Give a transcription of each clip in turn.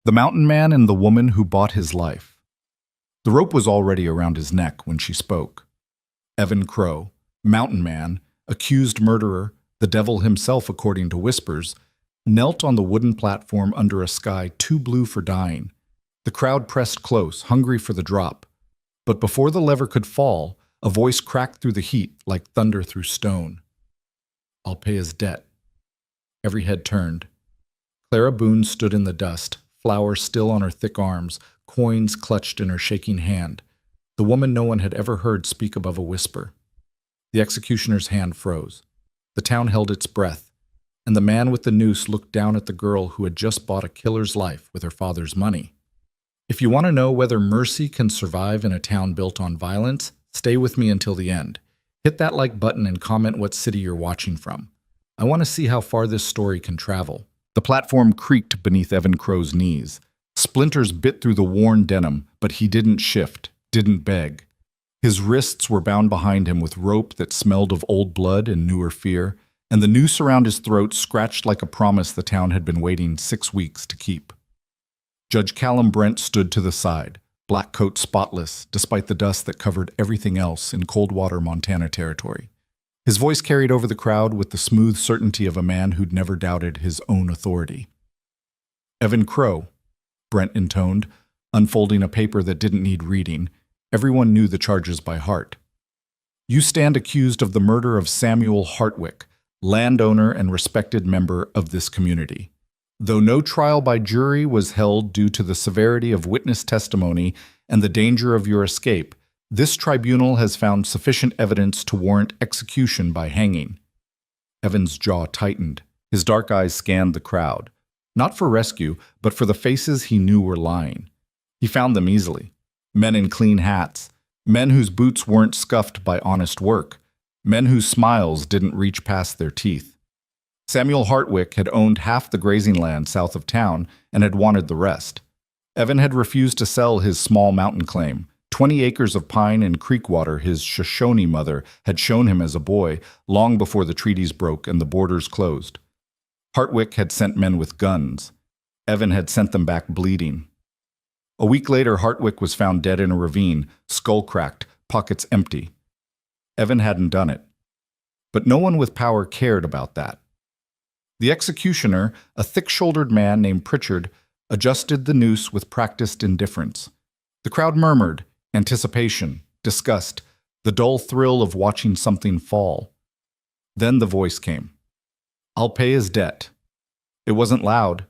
The mountain man and the woman who bought his life. The rope was already around his neck when she spoke. Evan Crow, mountain man, accused murderer, the devil himself according to whispers, knelt on the wooden platform under a sky too blue for dying. The crowd pressed close, hungry for the drop. But before the lever could fall, a voice cracked through the heat like thunder through stone. "I'll pay his debt." Every head turned. Clara Boone stood in the dust, flowers still on her thick arms, coins clutched in her shaking hand. The woman no one had ever heard speak above a whisper. The executioner's hand froze. The town held its breath, and the man with the noose looked down at the girl who had just bought a killer's life with her father's money. If you want to know whether mercy can survive in a town built on violence, stay with me until the end. Hit that like button and comment what city you're watching from. I want to see how far this story can travel. The platform creaked beneath Evan Crow's knees. Splinters bit through the worn denim, but he didn't shift, didn't beg. His wrists were bound behind him with rope that smelled of old blood and newer fear, and the noose around his throat scratched like a promise the town had been waiting 6 weeks to keep. Judge Callum Brent stood to the side, black coat spotless, despite the dust that covered everything else in Coldwater, Montana territory. His voice carried over the crowd with the smooth certainty of a man who'd never doubted his own authority. "Evan Crow," Brent intoned, unfolding a paper that didn't need reading. Everyone knew the charges by heart. "You stand accused of the murder of Samuel Hartwick, landowner and respected member of this community. Though no trial by jury was held due to the severity of witness testimony and the danger of your escape, this tribunal has found sufficient evidence to warrant execution by hanging." Evan's jaw tightened. His dark eyes scanned the crowd, not for rescue, but for the faces he knew were lying. He found them easily. Men in clean hats, men whose boots weren't scuffed by honest work, men whose smiles didn't reach past their teeth. Samuel Hartwick had owned half the grazing land south of town and had wanted the rest. Evan had refused to sell his small mountain claim, 20 acres of pine and creek water his Shoshone mother had shown him as a boy, long before the treaties broke and the borders closed. Hartwick had sent men with guns. Evan had sent them back bleeding. A week later, Hartwick was found dead in a ravine, skull cracked, pockets empty. Evan hadn't done it. But no one with power cared about that. The executioner, a thick-shouldered man named Pritchard, adjusted the noose with practiced indifference. The crowd murmured, anticipation, disgust, the dull thrill of watching something fall. Then the voice came. "I'll pay his debt." It wasn't loud.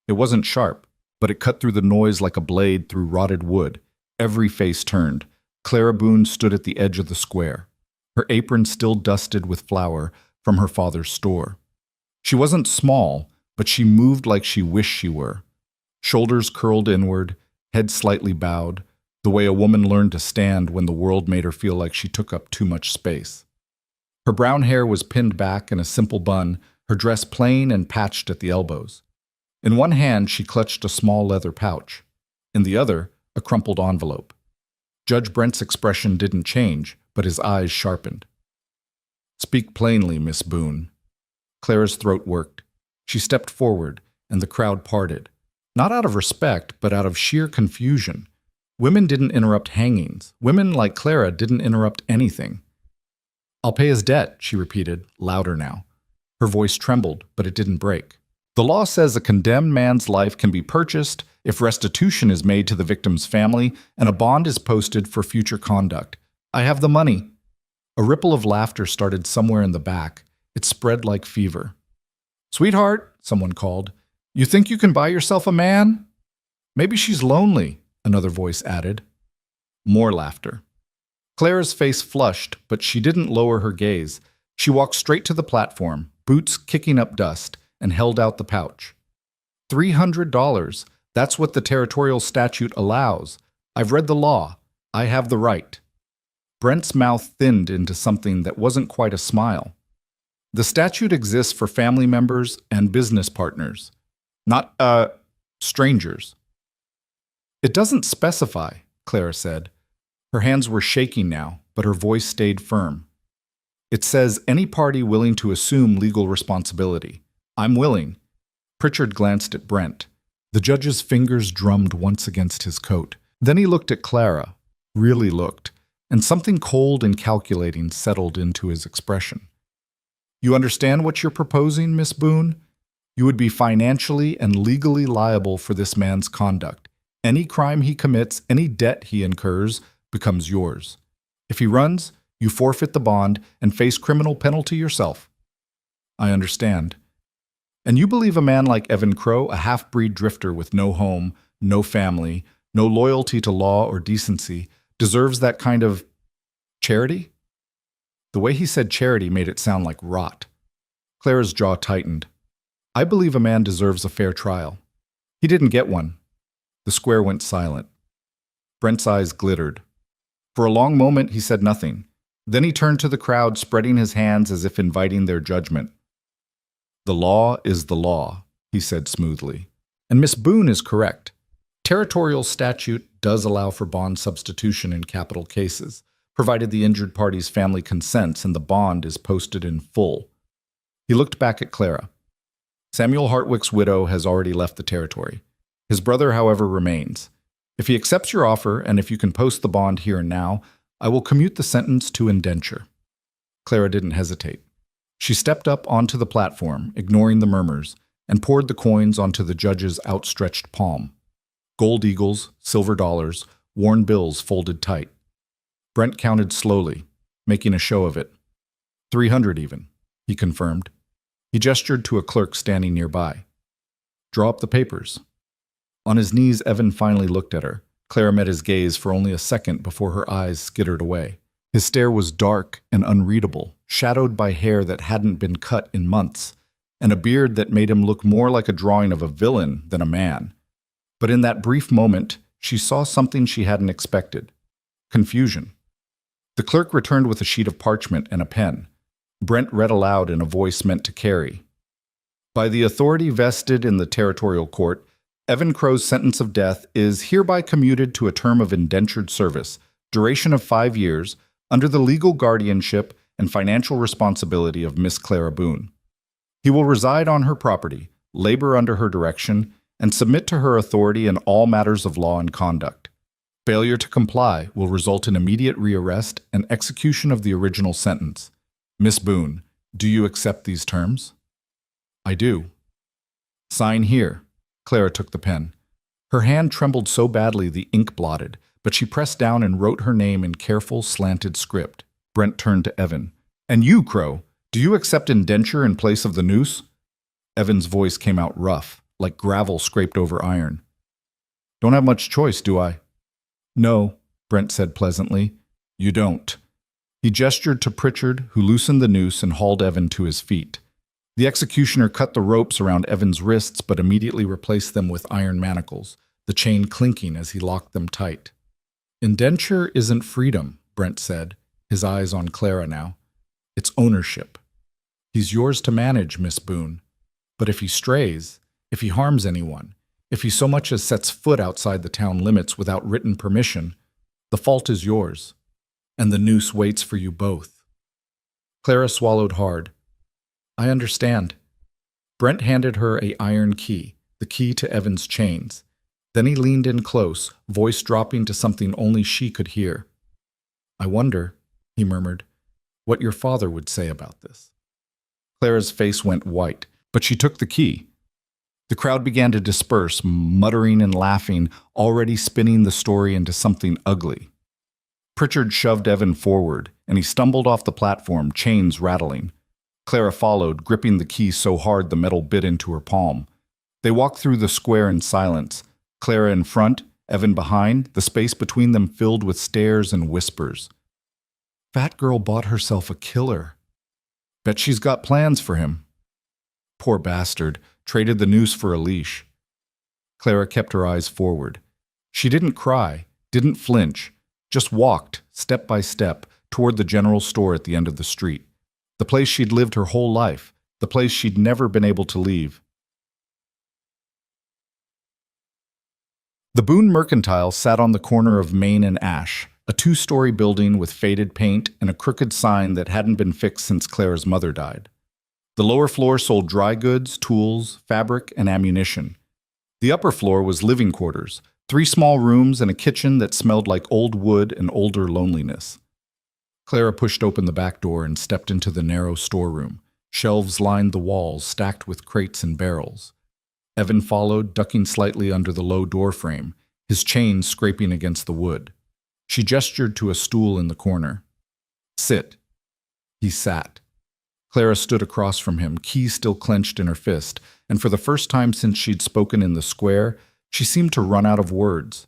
It wasn't sharp, but it cut through the noise like a blade through rotted wood. Every face turned. Clara Boone stood at the edge of the square, her apron still dusted with flour from her father's store. She wasn't small, but she moved like she wished she were. Shoulders curled inward, head slightly bowed, the way a woman learned to stand when the world made her feel like she took up too much space. Her brown hair was pinned back in a simple bun, her dress plain and patched at the elbows. In one hand, she clutched a small leather pouch. In the other, a crumpled envelope. Judge Brent's expression didn't change, but his eyes sharpened. "Speak plainly, Miss Boone." Clara's throat worked. She stepped forward, and the crowd parted. Not out of respect, but out of sheer confusion. Women didn't interrupt hangings. Women like Clara didn't interrupt anything. "I'll pay his debt," she repeated, louder now. Her voice trembled, but it didn't break. "The law says a condemned man's life can be purchased if restitution is made to the victim's family and a bond is posted for future conduct. I have the money." A ripple of laughter started somewhere in the back. It spread like fever. "Sweetheart," someone called, "you think you can buy yourself a man?" "Maybe she's lonely," another voice added. More laughter. Clara's face flushed, but she didn't lower her gaze. She walked straight to the platform, boots kicking up dust, and held out the pouch. $300. That's what the territorial statute allows. I've read the law. I have the right. Brent's mouth thinned into something that wasn't quite a smile. The statute exists for family members and business partners, not, strangers. "It doesn't specify," Clara said. Her hands were shaking now, but her voice stayed firm. "It says any party willing to assume legal responsibility. I'm willing." Pritchard glanced at Brent. The judge's fingers drummed once against his coat. Then he looked at Clara, really looked, and something cold and calculating settled into his expression. You understand what you're proposing, Miss Boone? You would be financially and legally liable for this man's conduct. Any crime he commits, any debt he incurs, becomes yours. If he runs, you forfeit the bond and face criminal penalty yourself. I understand. And you believe a man like Evan Crow, a half-breed drifter with no home, no family, no loyalty to law or decency, deserves that kind of charity? The way he said charity made it sound like rot. Clara's jaw tightened. I believe a man deserves a fair trial. He didn't get one. The square went silent. Brent's eyes glittered. For a long moment he said nothing. Then he turned to the crowd, spreading his hands as if inviting their judgment. The law is the law, he said smoothly. And Miss Boone is correct. Territorial statute does allow for bond substitution in capital cases, provided the injured party's family consents and the bond is posted in full. He looked back at Clara. Samuel Hartwick's widow has already left the territory. His brother, however, remains. If he accepts your offer, and if you can post the bond here and now, I will commute the sentence to indenture. Clara didn't hesitate. She stepped up onto the platform, ignoring the murmurs, and poured the coins onto the judge's outstretched palm. Gold eagles, silver dollars, worn bills folded tight. Brent counted slowly, making a show of it. 300 even, he confirmed. He gestured to a clerk standing nearby. Draw up the papers. On his knees, Evan finally looked at her. Clara met his gaze for only a second before her eyes skittered away. His stare was dark and unreadable, shadowed by hair that hadn't been cut in months, and a beard that made him look more like a drawing of a villain than a man. But in that brief moment, she saw something she hadn't expected. Confusion. The clerk returned with a sheet of parchment and a pen. Brent read aloud in a voice meant to carry. By the authority vested in the territorial court, Evan Crow's sentence of death is hereby commuted to a term of indentured service, duration of 5 years, under the legal guardianship and financial responsibility of Miss Clara Boone. He will reside on her property, labor under her direction, and submit to her authority in all matters of law and conduct. Failure to comply will result in immediate rearrest and execution of the original sentence. Miss Boone, do you accept these terms? I do. Sign here. Clara took the pen. Her hand trembled so badly the ink blotted, but she pressed down and wrote her name in careful, slanted script. Brent turned to Evan. And you, Crow, do you accept indenture in place of the noose? Evan's voice came out rough, like gravel scraped over iron. Don't have much choice, do I? No, Brent said pleasantly. You don't. He gestured to Pritchard, who loosened the noose and hauled Evan to his feet. The executioner cut the ropes around Evan's wrists but immediately replaced them with iron manacles, the chain clinking as he locked them tight. Indenture isn't freedom, Brent said, his eyes on Clara now. It's ownership. He's yours to manage, Miss Boone. But if he strays, if he harms anyone, if he so much as sets foot outside the town limits without written permission, the fault is yours, and the noose waits for you both. Clara swallowed hard. I understand. Brent handed her an iron key, the key to Evan's chains. Then he leaned in close, voice dropping to something only she could hear. I wonder, he murmured, what your father would say about this. Clara's face went white, but she took the key. The crowd began to disperse, muttering and laughing, already spinning the story into something ugly. Pritchard shoved Evan forward, and he stumbled off the platform, chains rattling. Clara followed, gripping the key so hard the metal bit into her palm. They walked through the square in silence, Clara in front, Evan behind, the space between them filled with stares and whispers. Fat girl bought herself a killer. Bet she's got plans for him. Poor bastard, traded the noose for a leash. Clara kept her eyes forward. She didn't cry, didn't flinch, just walked, step by step, toward the general store at the end of the street. The place she'd lived her whole life, the place she'd never been able to leave. The Boone Mercantile sat on the corner of Main and Ash, a 2-story building with faded paint and a crooked sign that hadn't been fixed since Clara's mother died. The lower floor sold dry goods, tools, fabric, and ammunition. The upper floor was living quarters, 3 small rooms and a kitchen that smelled like old wood and older loneliness. Clara pushed open the back door and stepped into the narrow storeroom. Shelves lined the walls, stacked with crates and barrels. Evan followed, ducking slightly under the low door frame, his chain scraping against the wood. She gestured to a stool in the corner. "Sit." He sat. Clara stood across from him, key still clenched in her fist, and for the first time since she'd spoken in the square, she seemed to run out of words.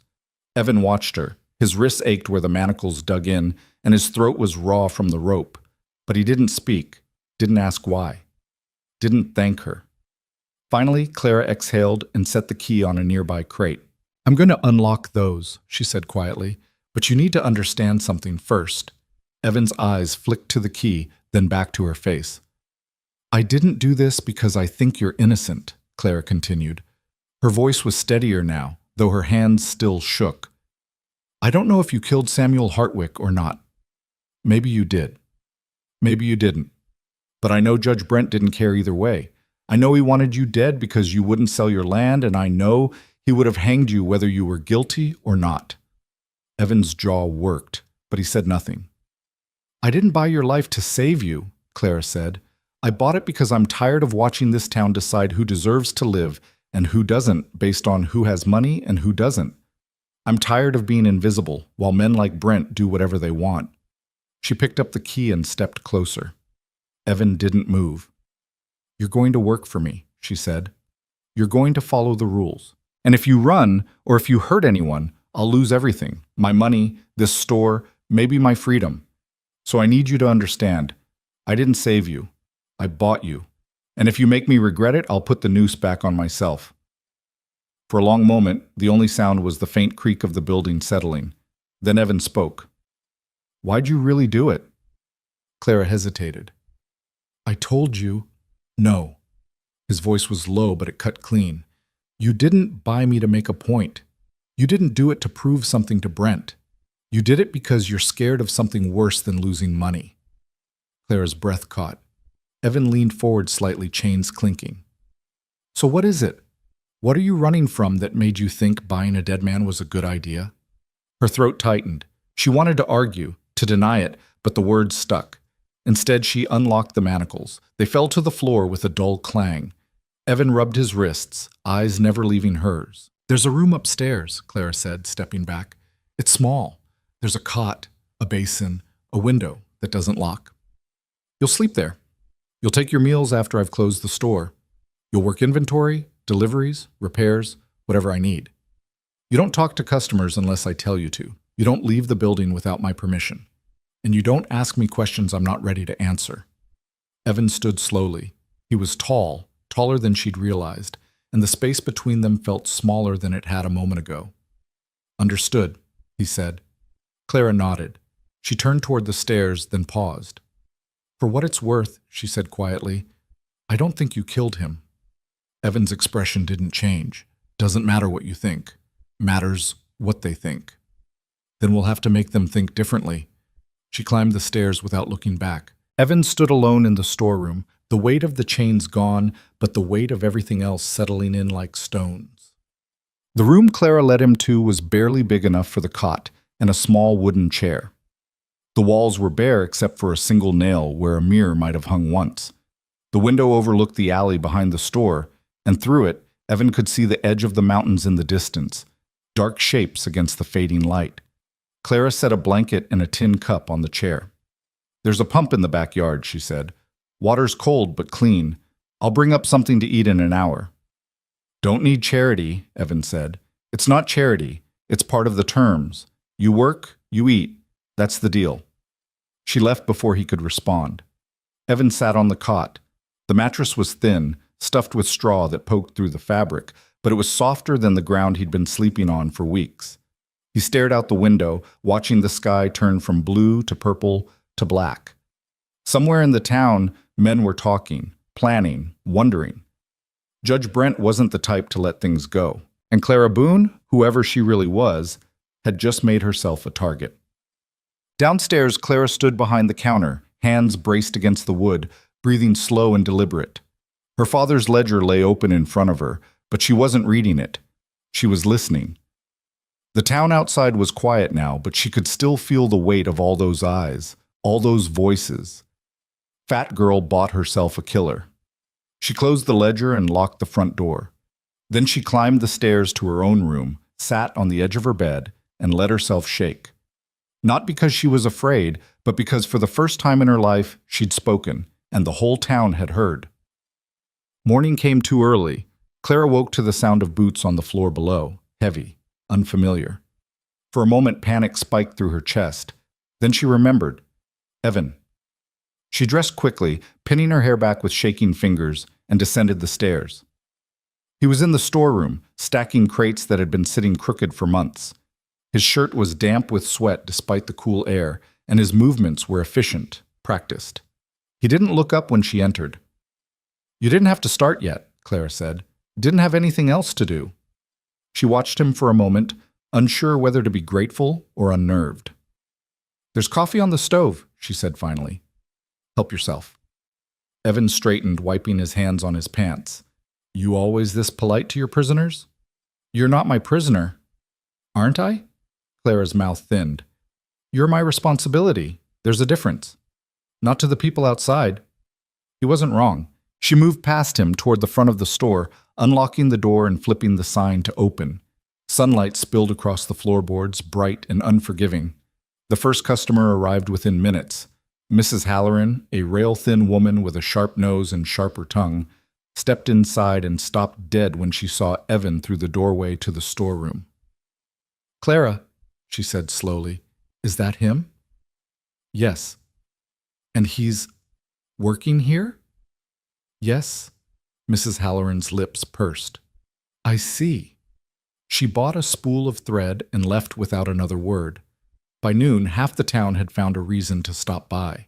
Evan watched her. His wrists ached where the manacles dug in, and his throat was raw from the rope. But he didn't speak, didn't ask why, didn't thank her. Finally, Clara exhaled and set the key on a nearby crate. "I'm going to unlock those," she said quietly, "but you need to understand something first." Evan's eyes flicked to the key, then back to her face. "I didn't do this because I think you're innocent," Clara continued. Her voice was steadier now, though her hands still shook. "I don't know if you killed Samuel Hartwick or not. Maybe you did. Maybe you didn't. But I know Judge Brent didn't care either way. I know he wanted you dead because you wouldn't sell your land, and I know he would have hanged you whether you were guilty or not." Evan's jaw worked, but he said nothing. "I didn't buy your life to save you," Clara said. "I bought it because I'm tired of watching this town decide who deserves to live and who doesn't based on who has money and who doesn't. I'm tired of being invisible while men like Brent do whatever they want." She picked up the key and stepped closer. Evan didn't move. "You're going to work for me," she said. "You're going to follow the rules. And if you run or if you hurt anyone, I'll lose everything. My money, this store, maybe my freedom. So I need you to understand, I didn't save you. I bought you. And if you make me regret it, I'll put the noose back on myself." For a long moment, the only sound was the faint creak of the building settling. Then Evan spoke. "Why'd you really do it?" Clara hesitated. "I told you." "No." His voice was low, but it cut clean. "You didn't buy me to make a point. You didn't do it to prove something to Brent. You did it because you're scared of something worse than losing money." Clara's breath caught. Evan leaned forward slightly, chains clinking. "So what is it? What are you running from that made you think buying a dead man was a good idea?" Her throat tightened. She wanted to argue, to deny it, but the words stuck. Instead, she unlocked the manacles. They fell to the floor with a dull clang. Evan rubbed his wrists, eyes never leaving hers. "There's a room upstairs," Clara said, stepping back. "It's small. There's a cot, a basin, a window that doesn't lock. You'll sleep there. You'll take your meals after I've closed the store. You'll work inventory, deliveries, repairs, whatever I need. You don't talk to customers unless I tell you to. You don't leave the building without my permission. And you don't ask me questions I'm not ready to answer." Evan stood slowly. He was tall, taller than she'd realized, and the space between them felt smaller than it had a moment ago. "Understood," he said. Clara nodded. She turned toward the stairs, then paused. "For what it's worth," she said quietly, "I don't think you killed him." Evan's expression didn't change. "Doesn't matter what you think. Matters what they think." "Then we'll have to make them think differently." She climbed the stairs without looking back. Evan stood alone in the storeroom, the weight of the chains gone, but the weight of everything else settling in like stones. The room Clara led him to was barely big enough for the cot and a small wooden chair. The walls were bare except for a single nail where a mirror might have hung once. The window overlooked the alley behind the store, and through it, Evan could see the edge of the mountains in the distance, dark shapes against the fading light. Clara set a blanket and a tin cup on the chair. "There's a pump in the backyard," she said. "Water's cold but clean. I'll bring up something to eat in an hour." "Don't need charity," Evan said. "It's not charity. It's part of the terms. You work, you eat. That's the deal." She left before he could respond. Evan sat on the cot. The mattress was thin, stuffed with straw that poked through the fabric, but it was softer than the ground he'd been sleeping on for weeks. He stared out the window, watching the sky turn from blue to purple to black. Somewhere in the town, men were talking, planning, wondering. Judge Brent wasn't the type to let things go, and Clara Boone, whoever she really was, had just made herself a target. Downstairs, Clara stood behind the counter, hands braced against the wood, breathing slow and deliberate. Her father's ledger lay open in front of her, But she wasn't reading it. She was listening. The town outside was quiet now, but she could still feel the weight of all those eyes, all those voices. Fat girl bought herself a killer. She closed the ledger and locked the front door. Then she climbed the stairs to her own room, sat on the edge of her bed, and let herself shake. Not because she was afraid, but because for the first time in her life, she'd spoken, and the whole town had heard. Morning came too early. Clara woke to the sound of boots on the floor below, heavy, unfamiliar. For a moment, panic spiked through her chest. Then she remembered. Evan. She dressed quickly, pinning her hair back with shaking fingers, and descended the stairs. He was in the storeroom, stacking crates that had been sitting crooked for months. His shirt was damp with sweat despite the cool air, and his movements were efficient, practiced. He didn't look up when she entered. You didn't have to start yet, Clara said. Didn't have anything else to do. She watched him for a moment, unsure whether to be grateful or unnerved. There's coffee on the stove, she said finally. Help yourself. Evan straightened, wiping his hands on his pants. You always this polite to your prisoners? You're not my prisoner. Aren't I? Clara's mouth thinned. You're my responsibility. There's a difference. Not to the people outside. He wasn't wrong. She moved past him toward the front of the store, unlocking the door and flipping the sign to open. Sunlight spilled across the floorboards, bright and unforgiving. The first customer arrived within minutes. Mrs. Halloran, a rail-thin woman with a sharp nose and sharper tongue, stepped inside and stopped dead when she saw Evan through the doorway to the storeroom. Clara, she said slowly, is that him? Yes. And he's working here? Yes. Mrs. Halloran's lips pursed. I see. She bought a spool of thread and left without another word. By noon, half the town had found a reason to stop by.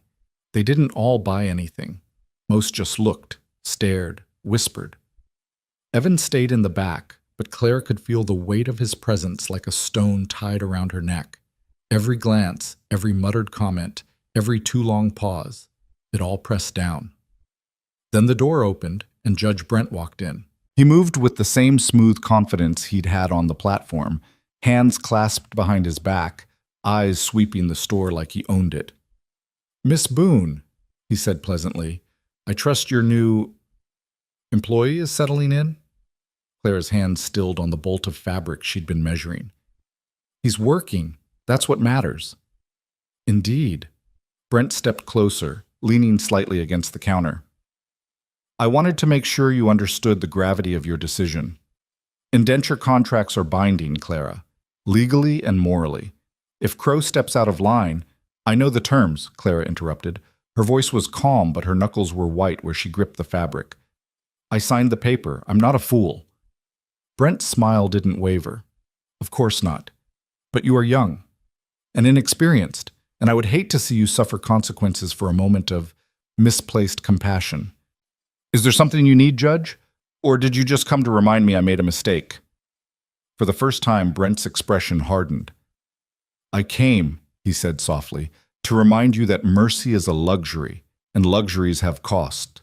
They didn't all buy anything. Most just looked, stared, whispered. Evan stayed in the back, but Claire could feel the weight of his presence like a stone tied around her neck. Every glance, every muttered comment, every too long pause, it all pressed down. Then the door opened, and Judge Brent walked in. He moved with the same smooth confidence he'd had on the platform, hands clasped behind his back, eyes sweeping the store like he owned it. Miss Boone, he said pleasantly, I trust your new employee is settling in? Clara's hand stilled on the bolt of fabric she'd been measuring. He's working. That's what matters. Indeed. Brent stepped closer, leaning slightly against the counter. I wanted to make sure you understood the gravity of your decision. Indenture contracts are binding, Clara, legally and morally. If Crow steps out of line, I know the terms, Clara interrupted. Her voice was calm, but her knuckles were white where she gripped the fabric. I signed the paper. I'm not a fool. Brent's smile didn't waver. Of course not. But you are young and inexperienced, and I would hate to see you suffer consequences for a moment of misplaced compassion. Is there something you need, Judge? Or did you just come to remind me I made a mistake? For the first time, Brent's expression hardened. I came, he said softly, to remind you that mercy is a luxury, and luxuries have cost.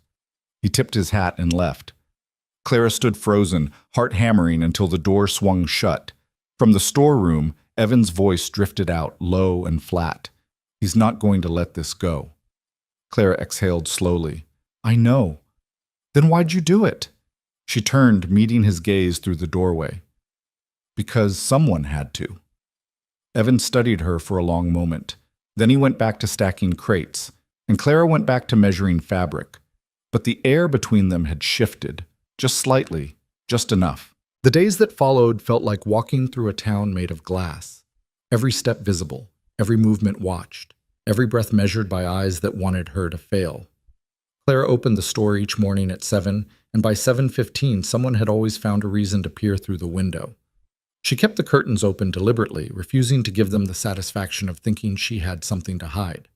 He tipped his hat and left. Clara stood frozen, heart hammering until the door swung shut. From the storeroom, Evan's voice drifted out, low and flat. He's not going to let this go. Clara exhaled slowly. I know. Then why'd you do it? She turned, meeting his gaze through the doorway. Because someone had to. Evan studied her for a long moment. Then he went back to stacking crates, and Clara went back to measuring fabric. But the air between them had shifted, just slightly, just enough. The days that followed felt like walking through a town made of glass. Every step visible, every movement watched, every breath measured by eyes that wanted her to fail. Clara opened the store each morning at 7, and by 7:15 someone had always found a reason to peer through the window. She kept the curtains open deliberately, refusing to give them the satisfaction of thinking she had something to hide.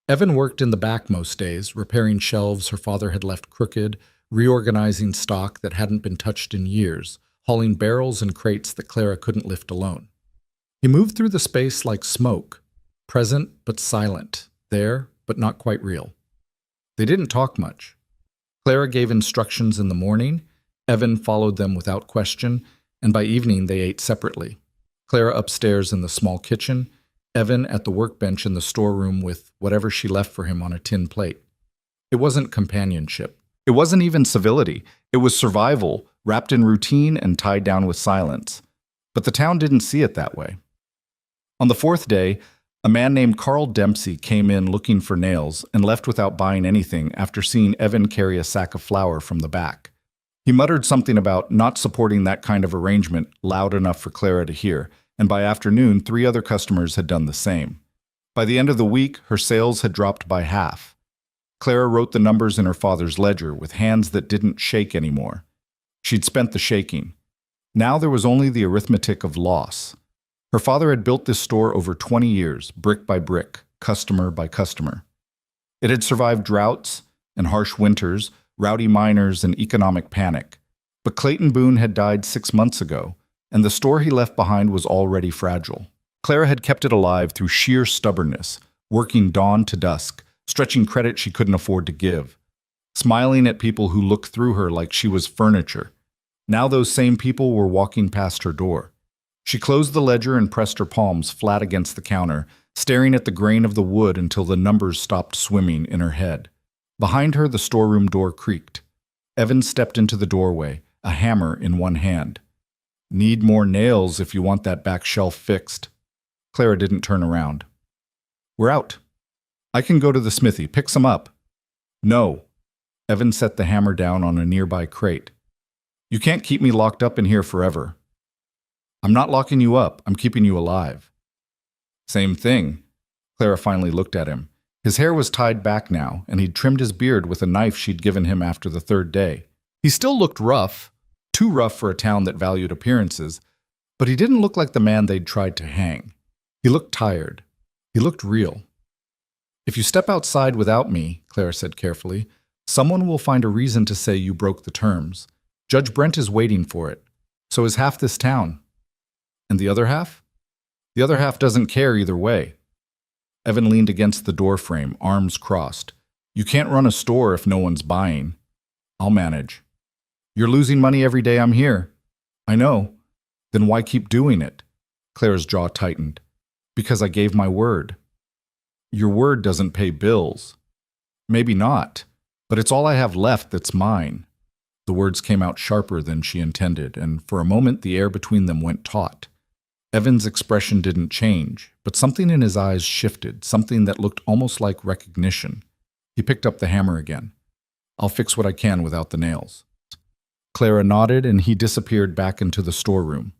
Evan worked in the back most days, repairing shelves her father had left crooked, reorganizing stock that hadn't been touched in years, hauling barrels and crates that Clara couldn't lift alone. He moved through the space like smoke, present but silent, there but not quite real. They didn't talk much. Clara gave instructions in the morning. Evan followed them without question, and by evening they ate separately. Clara upstairs in the small kitchen, Evan at the workbench in the storeroom with whatever she left for him on a tin plate. It wasn't companionship. It wasn't even civility. It was survival, wrapped in routine and tied down with silence. But the town didn't see it that way. On the fourth day, a man named Carl Dempsey came in looking for nails and left without buying anything after seeing Evan carry a sack of flour from the back. He muttered something about not supporting that kind of arrangement loud enough for Clara to hear, and by afternoon, 3 other customers had done the same. By the end of the week, her sales had dropped by half. Clara wrote the numbers in her father's ledger with hands that didn't shake anymore. She'd spent the shaking. Now there was only the arithmetic of loss. Her father had built this store over 20 years, brick by brick, customer by customer. It had survived droughts and harsh winters, rowdy miners, and economic panic. But Clayton Boone had died 6 months ago, and the store he left behind was already fragile. Clara had kept it alive through sheer stubbornness, working dawn to dusk, stretching credit she couldn't afford to give, smiling at people who looked through her like she was furniture. Now those same people were walking past her door. She closed the ledger and pressed her palms flat against the counter, staring at the grain of the wood until the numbers stopped swimming in her head. Behind her, the storeroom door creaked. Evan stepped into the doorway, a hammer in one hand. "Need more nails if you want that back shelf fixed." Clara didn't turn around. "We're out. I can go to the smithy, pick some up." "No." Evan set the hammer down on a nearby crate. "You can't keep me locked up in here forever." "I'm not locking you up, I'm keeping you alive." "Same thing." Clara finally looked at him. His hair was tied back now, and he'd trimmed his beard with a knife she'd given him after the 3rd day. He still looked rough, too rough for a town that valued appearances, but he didn't look like the man they'd tried to hang. He looked tired. He looked real. "If you step outside without me," Clara said carefully, "someone will find a reason to say you broke the terms. Judge Brent is waiting for it. So is half this town." "And the other half?" "The other half doesn't care either way." Evan leaned against the door frame, arms crossed. "You can't run a store if no one's buying." "I'll manage." "You're losing money every day I'm here." "I know." "Then why keep doing it?" Clara's jaw tightened. "Because I gave my word." "Your word doesn't pay bills." "Maybe not, but it's all I have left that's mine." The words came out sharper than she intended, and for a moment the air between them went taut. Evan's expression didn't change, but something in his eyes shifted, something that looked almost like recognition. He picked up the hammer again. "I'll fix what I can without the nails." Clara nodded, and he disappeared back into the storeroom.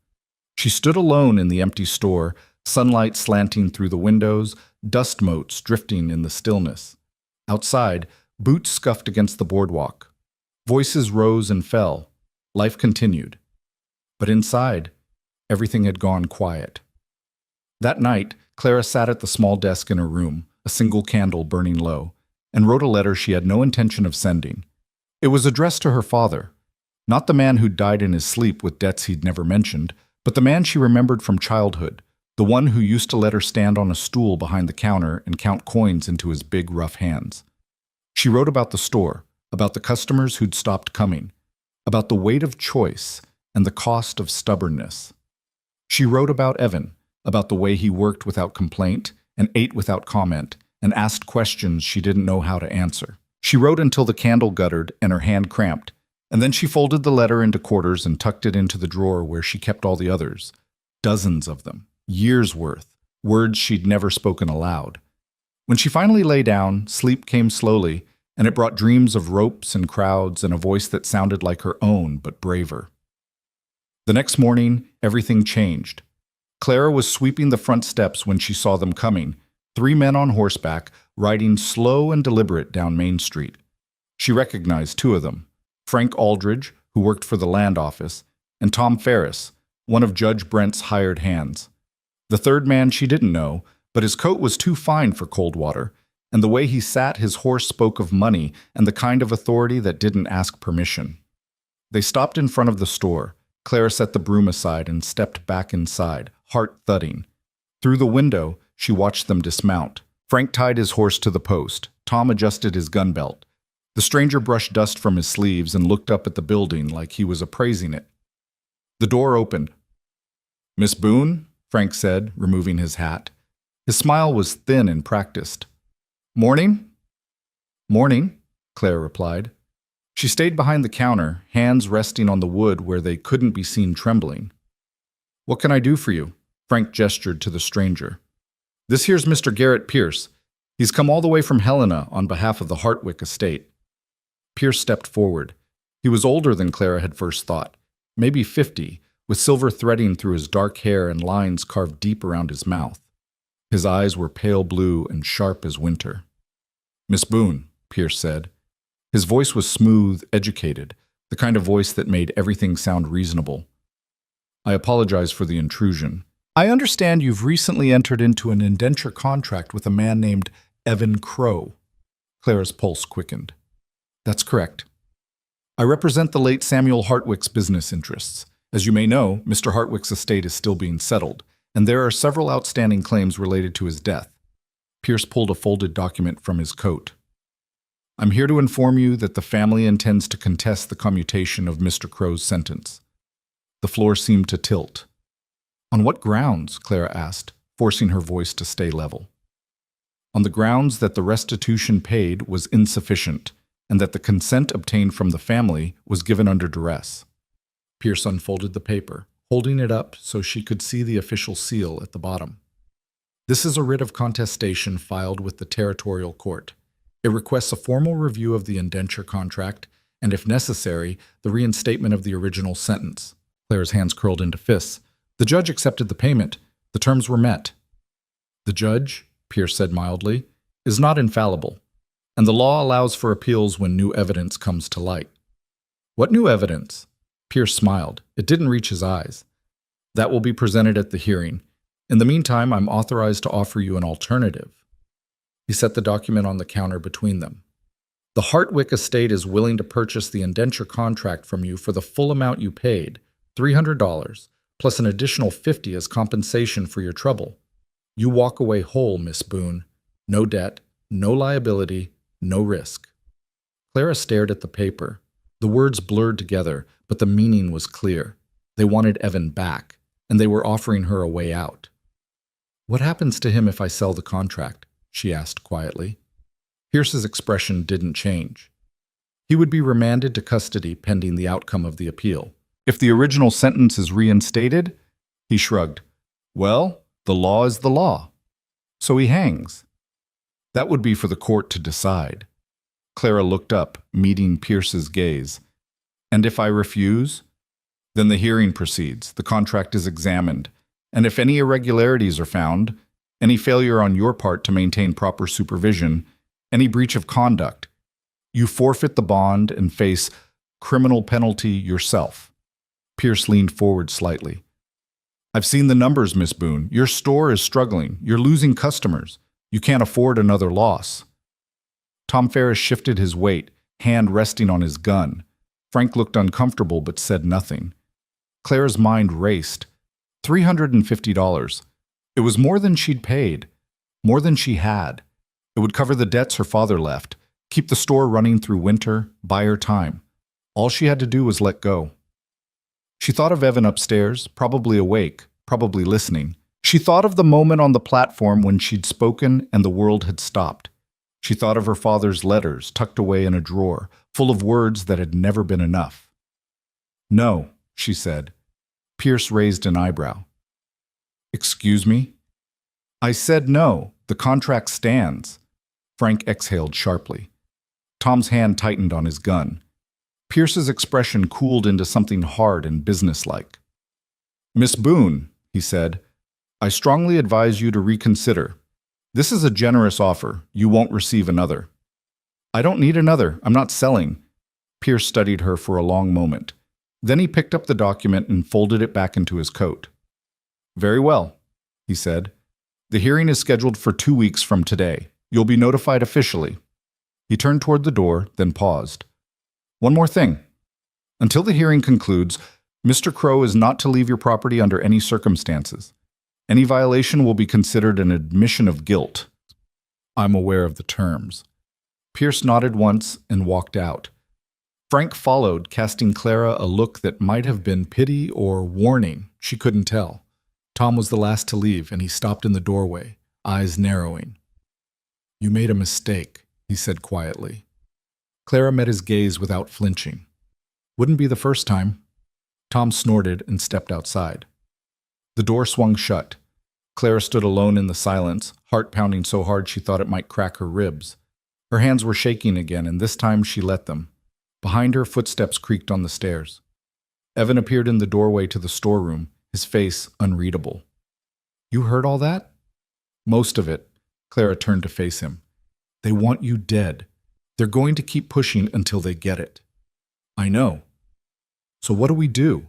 She stood alone in the empty store, sunlight slanting through the windows, dust motes drifting in the stillness. Outside, boots scuffed against the boardwalk. Voices rose and fell. Life continued. But inside, everything had gone quiet. That night, Clara sat at the small desk in her room, a single candle burning low, and wrote a letter she had no intention of sending. It was addressed to her father, not the man who died in his sleep with debts he'd never mentioned, but the man she remembered from childhood, the one who used to let her stand on a stool behind the counter and count coins into his big, rough hands. She wrote about the store, about the customers who'd stopped coming, about the weight of choice and the cost of stubbornness. She wrote about Evan, about the way he worked without complaint and ate without comment and asked questions she didn't know how to answer. She wrote until the candle guttered and her hand cramped, and then she folded the letter into quarters and tucked it into the drawer where she kept all the others. Dozens of them, years' worth, words she'd never spoken aloud. When she finally lay down, sleep came slowly, and it brought dreams of ropes and crowds and a voice that sounded like her own but braver. The next morning, everything changed. Clara was sweeping the front steps when she saw them coming, 3 men on horseback, riding slow and deliberate down Main Street. She recognized 2 of them, Frank Aldridge, who worked for the land office, and Tom Ferris, one of Judge Brent's hired hands. The third man she didn't know, but his coat was too fine for cold water, and the way he sat his horse spoke of money and the kind of authority that didn't ask permission. They stopped in front of the store. Clara set the broom aside and stepped back inside, heart thudding. Through the window, she watched them dismount. Frank tied his horse to the post. Tom adjusted his gun belt. The stranger brushed dust from his sleeves and looked up at the building like he was appraising it. The door opened. "Miss Boone?" Frank said, removing his hat. His smile was thin and practiced. "Morning?" "Morning," Claire replied. She stayed behind the counter, hands resting on the wood where they couldn't be seen trembling. "What can I do for you?" Frank gestured to the stranger. "This here's Mr. Garrett Pierce. He's come all the way from Helena on behalf of the Hartwick estate." Pierce stepped forward. He was older than Clara had first thought, maybe 50, with silver threading through his dark hair and lines carved deep around his mouth. His eyes were pale blue and sharp as winter. "Miss Boone," Pierce said. His voice was smooth, educated, the kind of voice that made everything sound reasonable. "I apologize for the intrusion. I understand you've recently entered into an indenture contract with a man named Evan Crow." Clara's pulse quickened. "That's correct. I represent the late Samuel Hartwick's business interests. As you may know, Mr. Hartwick's estate is still being settled, and there are several outstanding claims related to his death." Pierce pulled a folded document from his coat. "I'm here to inform you that the family intends to contest the commutation of Mr. Crow's sentence." The floor seemed to tilt. "On what grounds?" Clara asked, forcing her voice to stay level. "On the grounds that the restitution paid was insufficient, and that the consent obtained from the family was given under duress." Pierce unfolded the paper, holding it up so she could see the official seal at the bottom. "This is a writ of contestation filed with the territorial court. It requests a formal review of the indenture contract, and if necessary, the reinstatement of the original sentence." Clara's hands curled into fists. "The judge accepted the payment. The terms were met." "The judge," Pierce said mildly, "is not infallible, and the law allows for appeals when new evidence comes to light." "What new evidence?" Pierce smiled. It didn't reach his eyes. "That will be presented at the hearing. In the meantime, I'm authorized to offer you an alternative." He set the document on the counter between them. "The Hartwick estate is willing to purchase the indenture contract from you for the full amount you paid, $300, plus an additional $50 as compensation for your trouble. You walk away whole, Miss Boone. No debt, no liability, no risk." Clara stared at the paper. The words blurred together, but the meaning was clear. They wanted Evan back, and they were offering her a way out. "What happens to him if I sell the contract?" she asked quietly. Pierce's expression didn't change. "He would be remanded to custody pending the outcome of the appeal. If the original sentence is reinstated," he shrugged, "well, the law is the law. So he hangs." "That would be for the court to decide." Clara looked up, meeting Pierce's gaze. "And if I refuse?" "Then the hearing proceeds, the contract is examined, and if any irregularities are found, any failure on your part to maintain proper supervision, any breach of conduct, you forfeit the bond and face criminal penalty yourself." Pierce leaned forward slightly. "I've seen the numbers, Miss Boone. Your store is struggling. You're losing customers. You can't afford another loss." Tom Ferris shifted his weight, hand resting on his gun. Frank looked uncomfortable but said nothing. Clara's mind raced. $350. It was more than she'd paid, more than she had. It would cover the debts her father left, keep the store running through winter, buy her time. All she had to do was let go. She thought of Evan upstairs, probably awake, probably listening. She thought of the moment on the platform when she'd spoken and the world had stopped. She thought of her father's letters tucked away in a drawer, full of words that had never been enough. "No," she said. Pierce raised an eyebrow. "Excuse me?" "I said no. The contract stands." Frank exhaled sharply. Tom's hand tightened on his gun. Pierce's expression cooled into something hard and businesslike. "Miss Boone," he said, "I strongly advise you to reconsider. This is a generous offer. You won't receive another." "I don't need another. I'm not selling." Pierce studied her for a long moment. Then he picked up the document and folded it back into his coat. "Very well," he said. "The hearing is scheduled for 2 weeks from today. You'll be notified officially." He turned toward the door, then paused. "One more thing. Until the hearing concludes, Mr. Crow is not to leave your property under any circumstances. Any violation will be considered an admission of guilt." "I'm aware of the terms." Pierce nodded once and walked out. Frank followed, casting Clara a look that might have been pity or warning. She couldn't tell. Tom was the last to leave, and he stopped in the doorway, eyes narrowing. "You made a mistake," he said quietly. Clara met his gaze without flinching. "Wouldn't be the first time." Tom snorted and stepped outside. The door swung shut. Clara stood alone in the silence, heart pounding so hard she thought it might crack her ribs. Her hands were shaking again, and this time she let them. Behind her, footsteps creaked on the stairs. Evan appeared in the doorway to the storeroom, his face unreadable. "You heard all that?" "Most of it." Clara turned to face him. "They want you dead. They're going to keep pushing until they get it." "I know." "So what do we do?"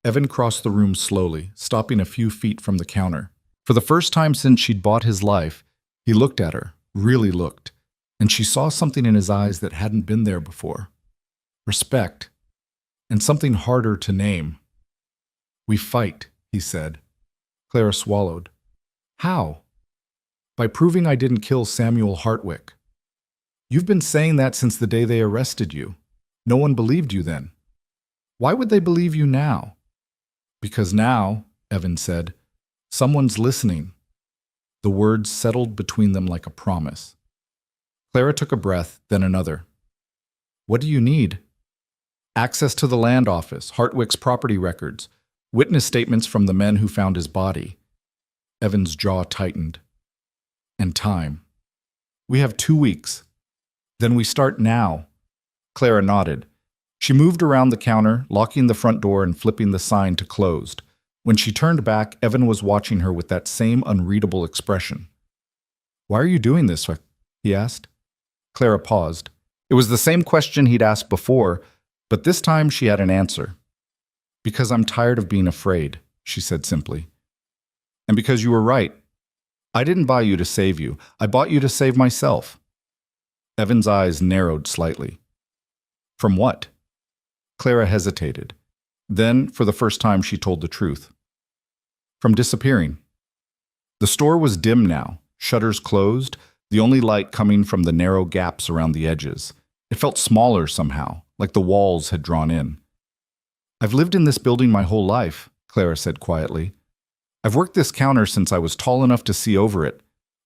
Evan crossed the room slowly, stopping a few feet from the counter. For the first time since she'd bought his life, he looked at her, really looked, and she saw something in his eyes that hadn't been there before. Respect, and something harder to name. "We fight," he said. Clara swallowed. "How?" "By proving I didn't kill Samuel Hartwick." "You've been saying that since the day they arrested you. No one believed you then." "Why would they believe you now?" "Because now," Evan said, "someone's listening." The words settled between them like a promise. Clara took a breath, then another. "What do you need?" "Access to the land office, Hartwick's property records, witness statements from the men who found his body." Evan's jaw tightened. "And time." "We have 2 weeks." "Then we start now." Clara nodded. She moved around the counter, locking the front door and flipping the sign to closed. When she turned back, Evan was watching her with that same unreadable expression. "Why are you doing this?" he asked. Clara paused. It was the same question he'd asked before, but this time she had an answer. "Because I'm tired of being afraid," she said simply. "And because you were right. I didn't buy you to save you. I bought you to save myself." Evan's eyes narrowed slightly. "From what?" Clara hesitated. Then, for the first time, she told the truth. "From disappearing." The store was dim now, shutters closed, the only light coming from the narrow gaps around the edges. It felt smaller somehow, like the walls had drawn in. "I've lived in this building my whole life," Clara said quietly. "I've worked this counter since I was tall enough to see over it.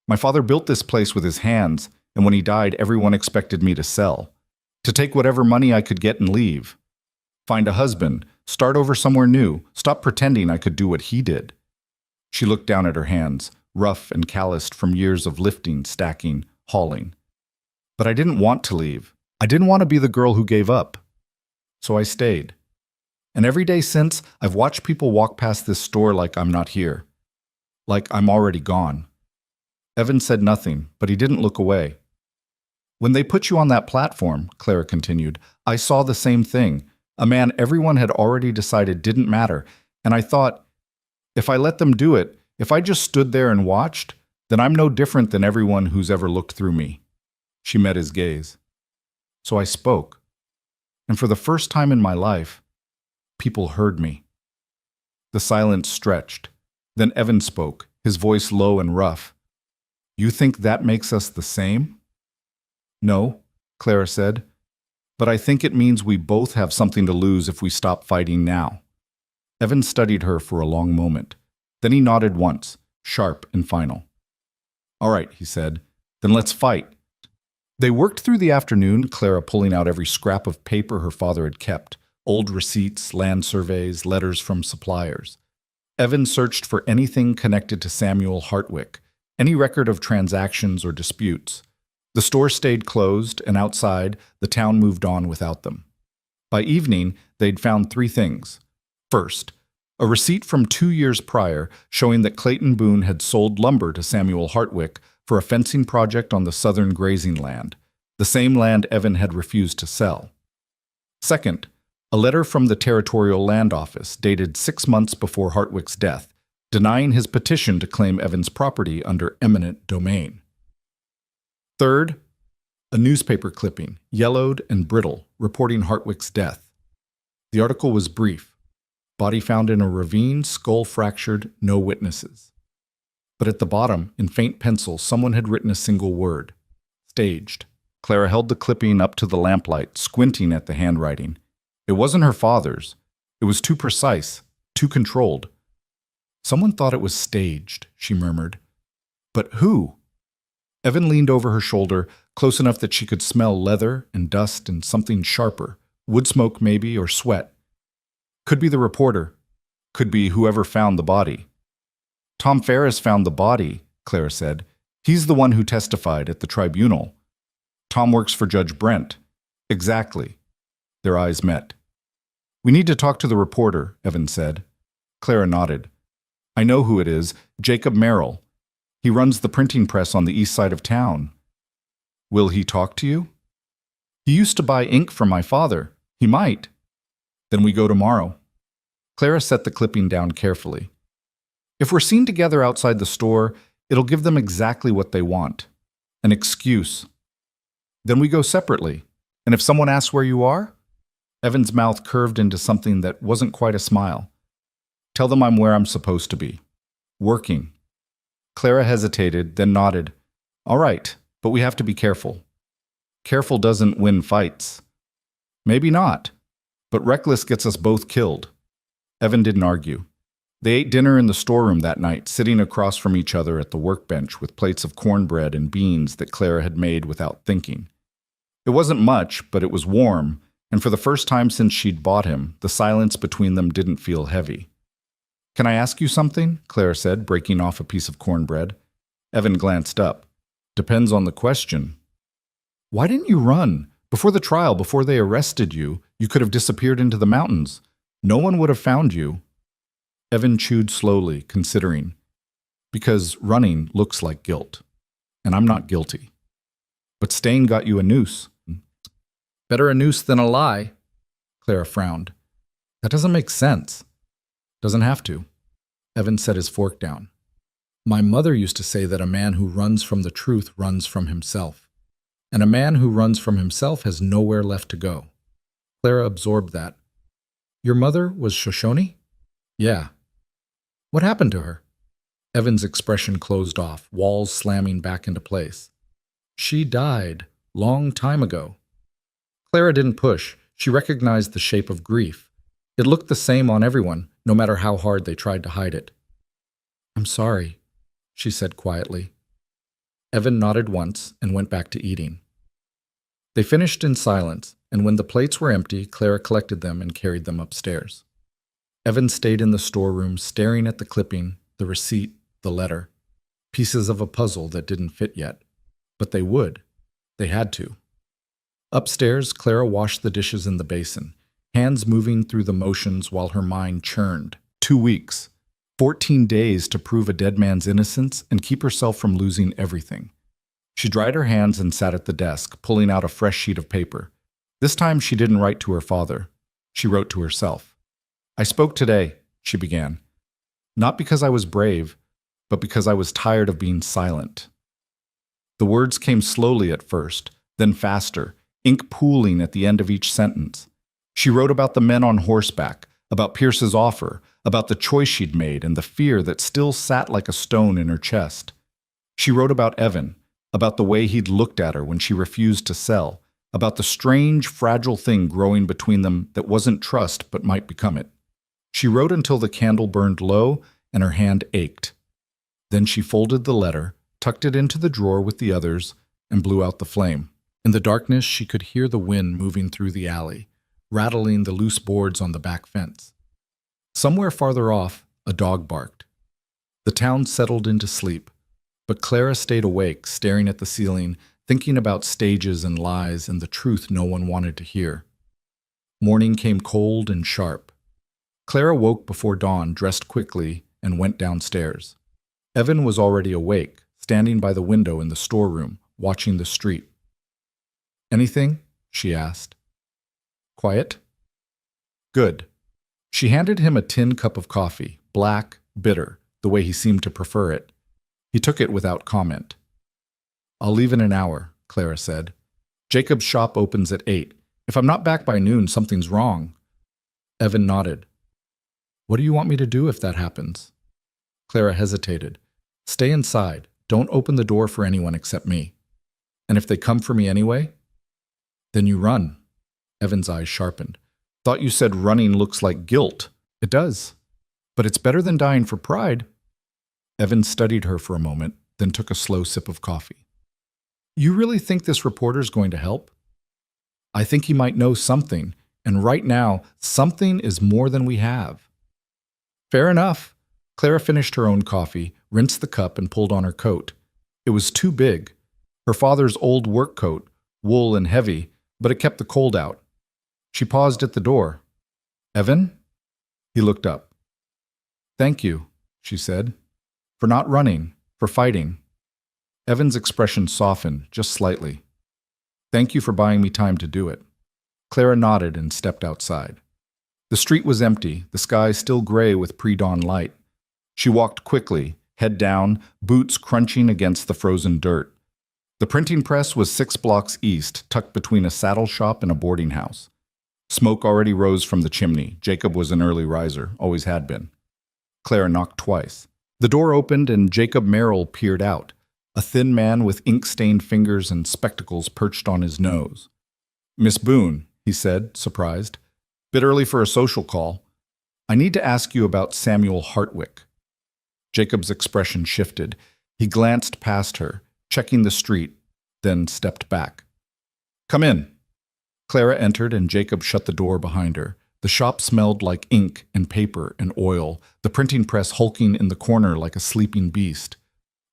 My father built this place with his hands, and when he died, everyone expected me to sell, to take whatever money I could get and leave. Find a husband, start over somewhere new, stop pretending I could do what he did." She looked down at her hands, rough and calloused from years of lifting, stacking, hauling. "But I didn't want to leave. I didn't want to be the girl who gave up. So I stayed. And every day since, I've watched people walk past this store like I'm not here. Like I'm already gone." Evan said nothing, but he didn't look away. "When they put you on that platform," Clara continued, "I saw the same thing. A man everyone had already decided didn't matter, and I thought, if I let them do it, if I just stood there and watched, then I'm no different than everyone who's ever looked through me." She met his gaze. "So I spoke. And for the first time in my life, people heard me." The silence stretched. Then Evan spoke, his voice low and rough. "You think that makes us the same?" "No," Clara said. "But I think it means we both have something to lose if we stop fighting now." Evan studied her for a long moment. Then he nodded once, sharp and final. "All right," he said. "Then let's fight." They worked through the afternoon, Clara pulling out every scrap of paper her father had kept, old receipts, land surveys, letters from suppliers. Evan searched for anything connected to Samuel Hartwick, any record of transactions or disputes. The store stayed closed, and outside, the town moved on without them. By evening, they'd found 3 things. First, a receipt from 2 years prior showing that Clayton Boone had sold lumber to Samuel Hartwick for a fencing project on the southern grazing land, the same land Evan had refused to sell. Second, a letter from the Territorial Land Office dated 6 months before Hartwick's death, denying his petition to claim Evan's property under eminent domain. Third, a newspaper clipping, yellowed and brittle, reporting Hartwick's death. The article was brief. Body found in a ravine, skull fractured, no witnesses. But at the bottom, in faint pencil, someone had written a single word. Staged. Clara held the clipping up to the lamplight, squinting at the handwriting. It wasn't her father's. It was too precise, too controlled. Someone thought it was staged, she murmured. But who? Evan leaned over her shoulder, close enough that she could smell leather and dust and something sharper, wood smoke maybe, or sweat. Could be the reporter. Could be whoever found the body. Tom Ferris found the body, Clara said. He's the one who testified at the tribunal. Tom works for Judge Brent. Exactly. Their eyes met. We need to talk to the reporter, Evan said. Clara nodded. I know who it is, Jacob Merrill. He runs the printing press on the east side of town. Will he talk to you? He used to buy ink from my father. He might. Then we go tomorrow. Clara set the clipping down carefully. If we're seen together outside the store, it'll give them exactly what they want. An excuse. Then we go separately. And if someone asks where you are? Evan's mouth curved into something that wasn't quite a smile. Tell them I'm where I'm supposed to be. Working. Clara hesitated, then nodded. All right, but we have to be careful. Careful doesn't win fights. Maybe not, but reckless gets us both killed. Evan didn't argue. They ate dinner in the storeroom that night, sitting across from each other at the workbench with plates of cornbread and beans that Clara had made without thinking. It wasn't much, but it was warm, and for the first time since she'd bought him, the silence between them didn't feel heavy. Can I ask you something? Clara said, breaking off a piece of cornbread. Evan glanced up. Depends on the question. Why didn't you run? Before the trial, before they arrested you, you could have disappeared into the mountains. No one would have found you. Evan chewed slowly, considering. Because running looks like guilt. And I'm not guilty. But staying got you a noose. Better a noose than a lie. Clara frowned. That doesn't make sense. Doesn't have to. Evan set his fork down. My mother used to say that a man who runs from the truth runs from himself. And a man who runs from himself has nowhere left to go. Clara absorbed that. Your mother was Shoshone? Yeah. What happened to her? Evan's expression closed off, walls slamming back into place. She died long time ago. Clara didn't push. She recognized the shape of grief. It looked the same on everyone, no matter how hard they tried to hide it. I'm sorry, she said quietly. Evan nodded once and went back to eating. They finished in silence, and when the plates were empty, Clara collected them and carried them upstairs. Evan stayed in the storeroom, staring at the clipping, the receipt, the letter, pieces of a puzzle that didn't fit yet. But they would. They had to. Upstairs, Clara washed the dishes in the basin, hands moving through the motions while her mind churned. 2 weeks, 14 days to prove a dead man's innocence and keep herself from losing everything. She dried her hands and sat at the desk, pulling out a fresh sheet of paper. This time she didn't write to her father. She wrote to herself. I spoke today, she began. Not because I was brave, but because I was tired of being silent. The words came slowly at first, then faster, ink pooling at the end of each sentence. She wrote about the men on horseback, about Pierce's offer, about the choice she'd made and the fear that still sat like a stone in her chest. She wrote about Evan, about the way he'd looked at her when she refused to sell, about the strange, fragile thing growing between them that wasn't trust but might become it. She wrote until the candle burned low and her hand ached. Then she folded the letter, tucked it into the drawer with the others, and blew out the flame. In the darkness, she could hear the wind moving through the alley, rattling the loose boards on the back fence. Somewhere farther off, a dog barked. The town settled into sleep, but Clara stayed awake, staring at the ceiling, thinking about stages and lies and the truth no one wanted to hear. Morning came cold and sharp. Clara woke before dawn, dressed quickly, and went downstairs. Evan was already awake, standing by the window in the storeroom, watching the street. Anything? She asked. Quiet? Good. She handed him a tin cup of coffee, black, bitter, the way he seemed to prefer it. He took it without comment. I'll leave in an hour, Clara said. Jacob's shop opens at 8. If I'm not back by noon, something's wrong. Evan nodded. What do you want me to do if that happens? Clara hesitated. Stay inside. Don't open the door for anyone except me. And if they come for me anyway? Then you run. Evan's eyes sharpened. Thought you said running looks like guilt. It does. But it's better than dying for pride. Evan studied her for a moment, then took a slow sip of coffee. You really think this reporter's going to help? I think he might know something, and right now, something is more than we have. Fair enough. Clara finished her own coffee, rinsed the cup, and pulled on her coat. It was too big. Her father's old work coat, wool and heavy, but it kept the cold out. She paused at the door. Evan? He looked up. Thank you, she said, for not running, for fighting. Evan's expression softened just slightly. Thank you for buying me time to do it. Clara nodded and stepped outside. The street was empty, the sky still gray with pre-dawn light. She walked quickly, head down, boots crunching against the frozen dirt. The printing press was 6 blocks east, tucked between a saddle shop and a boarding house. Smoke already rose from the chimney. Jacob was an early riser, always had been. Clara knocked twice. The door opened and Jacob Merrill peered out, a thin man with ink-stained fingers and spectacles perched on his nose. Miss Boone, he said, surprised. Bit early for a social call. I need to ask you about Samuel Hartwick. Jacob's expression shifted. He glanced past her, checking the street, then stepped back. Come in. Clara entered and Jacob shut the door behind her. The shop smelled like ink and paper and oil, the printing press hulking in the corner like a sleeping beast.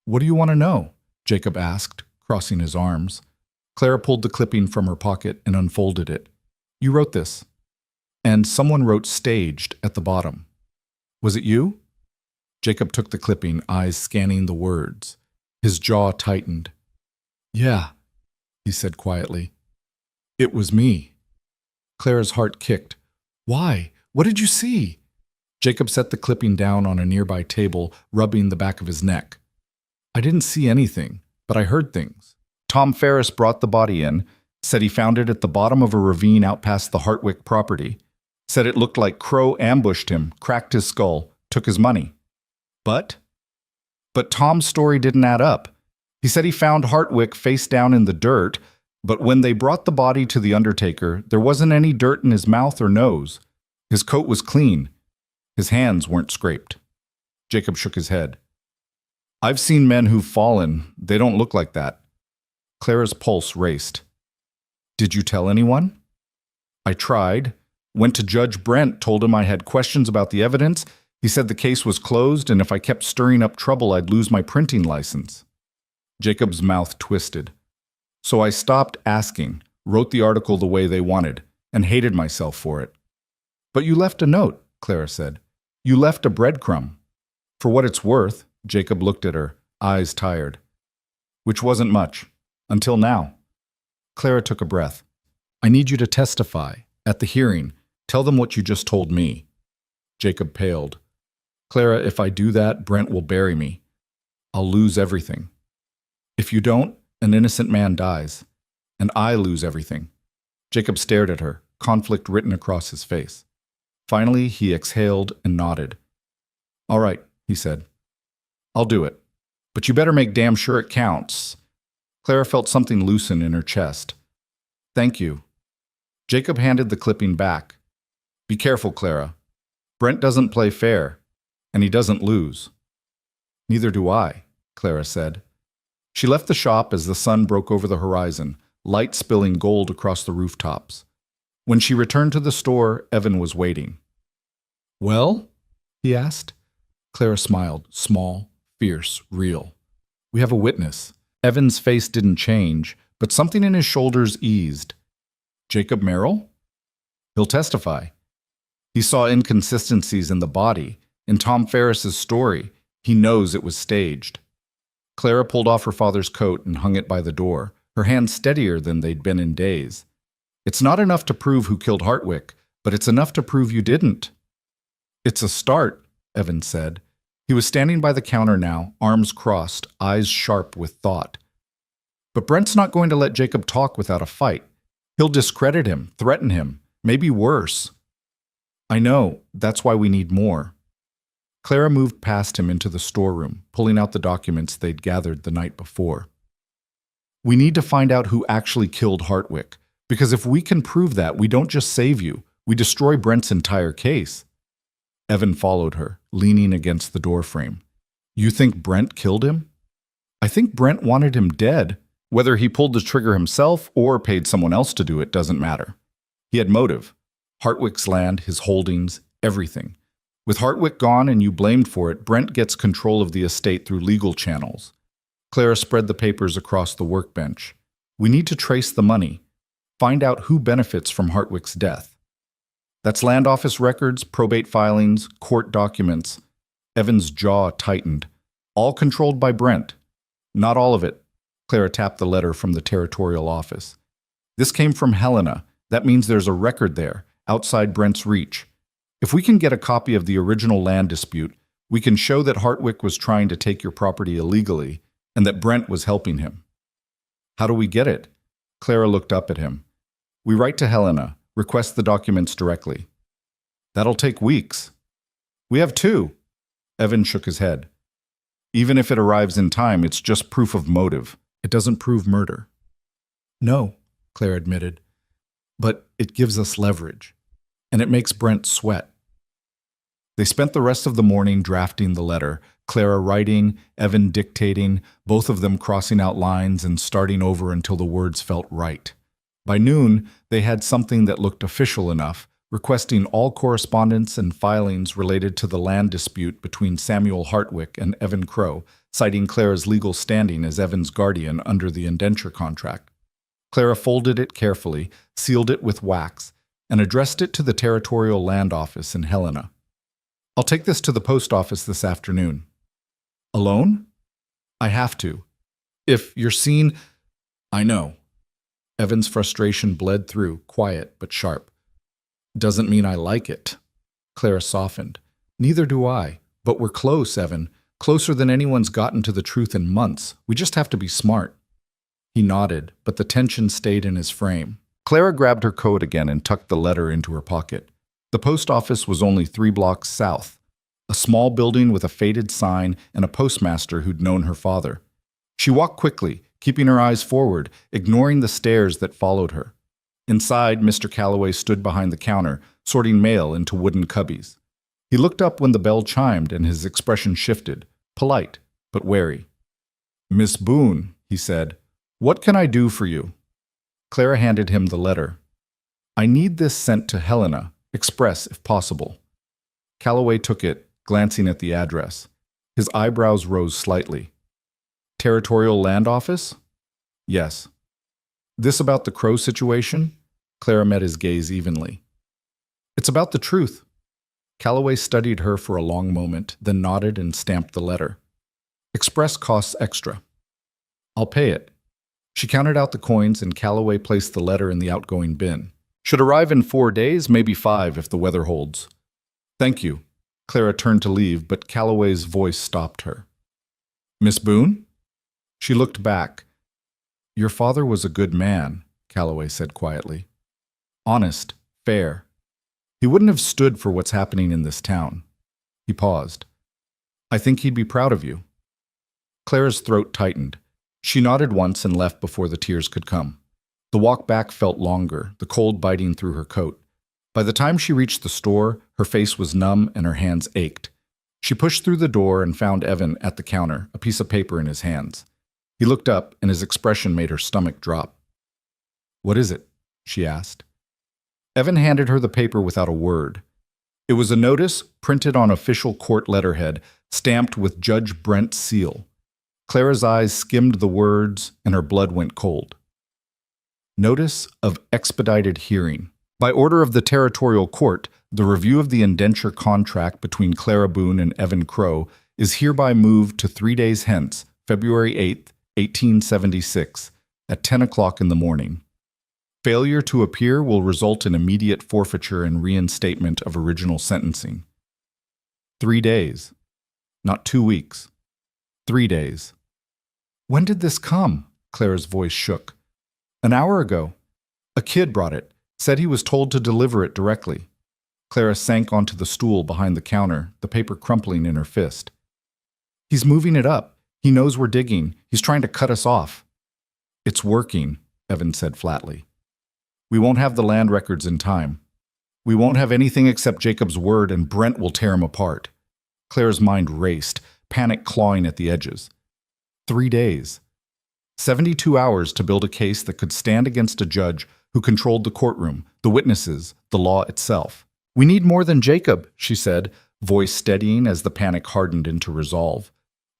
What do you want to know? Jacob asked, crossing his arms. Clara pulled the clipping from her pocket and unfolded it. You wrote this. And someone wrote staged at the bottom. Was it you? Jacob took the clipping, eyes scanning the words. His jaw tightened. Yeah, he said quietly. It was me. Clara's heart kicked. Why? What did you see? Jacob set the clipping down on a nearby table, rubbing the back of his neck. I didn't see anything, but I heard things. Tom Ferris brought the body in, said he found it at the bottom of a ravine out past the Hartwick property. Said it looked like Crow ambushed him, cracked his skull, took his money. But Tom's story didn't add up. He said he found Hartwick face down in the dirt, but when they brought the body to the undertaker, there wasn't any dirt in his mouth or nose. His coat was clean. His hands weren't scraped. Jacob shook his head. I've seen men who've fallen. They don't look like that. Clara's pulse raced. Did you tell anyone? I tried. Went to Judge Brent, told him I had questions about the evidence. He said the case was closed, and if I kept stirring up trouble, I'd lose my printing license. Jacob's mouth twisted. So I stopped asking, wrote the article the way they wanted, and hated myself for it. But you left a note, Clara said. You left a breadcrumb. For what it's worth, Jacob looked at her, eyes tired. Which wasn't much. Until now. Clara took a breath. I need you to testify. At the hearing, tell them what you just told me. Jacob paled. Clara, if I do that, Brent will bury me. I'll lose everything. If you don't, an innocent man dies. And I lose everything. Jacob stared at her, conflict written across his face. Finally, he exhaled and nodded. All right, he said. I'll do it. But you better make damn sure it counts. Clara felt something loosen in her chest. Thank you. Jacob handed the clipping back. Be careful, Clara. Brent doesn't play fair, and he doesn't lose. Neither do I, Clara said. She left the shop as the sun broke over the horizon, light spilling gold across the rooftops. When she returned to the store, Evan was waiting. Well? He asked. Clara smiled, small, fierce, real. We have a witness. Evan's face didn't change, but something in his shoulders eased. Jacob Merrill? He'll testify. He saw inconsistencies in the body. In Tom Ferris's story, he knows it was staged. Clara pulled off her father's coat and hung it by the door, her hands steadier than they'd been in days. It's not enough to prove who killed Hartwick, but it's enough to prove you didn't. It's a start, Evan said. He was standing by the counter now, arms crossed, eyes sharp with thought. But Brent's not going to let Jacob talk without a fight. He'll discredit him, threaten him, maybe worse. I know, that's why we need more. Clara moved past him into the storeroom, pulling out the documents they'd gathered the night before. We need to find out who actually killed Hartwick, because if we can prove that, we don't just save you, we destroy Brent's entire case. Evan followed her, leaning against the doorframe. You think Brent killed him? I think Brent wanted him dead. Whether he pulled the trigger himself or paid someone else to do it doesn't matter. He had motive. Hartwick's land, his holdings, everything. With Hartwick gone and you blamed for it, Brent gets control of the estate through legal channels. Clara spread the papers across the workbench. We need to trace the money. Find out who benefits from Hartwick's death. That's land office records, probate filings, court documents. Evan's jaw tightened. All controlled by Brent. Not all of it. Clara tapped the letter from the territorial office. This came from Helena. That means there's a record there, outside Brent's reach. If we can get a copy of the original land dispute, we can show that Hartwick was trying to take your property illegally and that Brent was helping him. How do we get it? Clara looked up at him. We write to Helena, request the documents directly. That'll take weeks. We have 2. Evan shook his head. Even if it arrives in time, it's just proof of motive. It doesn't prove murder. No, Claire admitted, but it gives us leverage, and it makes Brent sweat. They spent the rest of the morning drafting the letter, Clara writing, Evan dictating, both of them crossing out lines and starting over until the words felt right. By noon, they had something that looked official enough, requesting all correspondence and filings related to the land dispute between Samuel Hartwick and Evan Crow, citing Clara's legal standing as Evan's guardian under the indenture contract. Clara folded it carefully, sealed it with wax, and addressed it to the Territorial Land Office in Helena. I'll take this to the post office this afternoon. Alone? I have to. If you're seen, I know. Evan's frustration bled through, quiet but sharp. Doesn't mean I like it. Clara softened. Neither do I. But we're close, Evan. Closer than anyone's gotten to the truth in months. We just have to be smart. He nodded, but the tension stayed in his frame. Clara grabbed her coat again and tucked the letter into her pocket. The post office was only 3 blocks south. A small building with a faded sign and a postmaster who'd known her father. She walked quickly, keeping her eyes forward, ignoring the stares that followed her. Inside, Mr. Calloway stood behind the counter, sorting mail into wooden cubbies. He looked up when the bell chimed and his expression shifted, polite but wary. Miss Boone, he said, what can I do for you? Clara handed him the letter. I need this sent to Helena, express if possible. Calloway took it, glancing at the address. His eyebrows rose slightly. Territorial Land Office? Yes. This about the Crow situation? Clara met his gaze evenly. It's about the truth. Calloway studied her for a long moment, then nodded and stamped the letter. Express costs extra. I'll pay it. She counted out the coins and Calloway placed the letter in the outgoing bin. Should arrive in 4 days, maybe 5 if the weather holds. Thank you. Clara turned to leave, but Calloway's voice stopped her. Miss Boone? She looked back. Your father was a good man, Calloway said quietly. Honest, fair. He wouldn't have stood for what's happening in this town. He paused. I think he'd be proud of you. Clara's throat tightened. She nodded once and left before the tears could come. The walk back felt longer, the cold biting through her coat. By the time she reached the store, her face was numb and her hands ached. She pushed through the door and found Evan at the counter, a piece of paper in his hands. He looked up and his expression made her stomach drop. What is it? She asked. Evan handed her the paper without a word. It was a notice printed on official court letterhead, stamped with Judge Brent's seal. Clara's eyes skimmed the words and her blood went cold. Notice of expedited hearing. By order of the Territorial Court, the review of the indenture contract between Clara Boone and Evan Crow is hereby moved to 3 days hence, February 8th, 1876, at 10 o'clock in the morning. Failure to appear will result in immediate forfeiture and reinstatement of original sentencing. 3 days. Not 2 weeks. 3 days. When did this come? Clara's voice shook. An hour ago. A kid brought it, said he was told to deliver it directly. Clara sank onto the stool behind the counter, the paper crumpling in her fist. He's moving it up. He knows we're digging. He's trying to cut us off. It's working, Evan said flatly. We won't have the land records in time. We won't have anything except Jacob's word, and Brent will tear him apart. Claire's mind raced, panic clawing at the edges. 3 days. 72 hours to build a case that could stand against a judge who controlled the courtroom, the witnesses, the law itself. We need more than Jacob, she said, voice steadying as the panic hardened into resolve.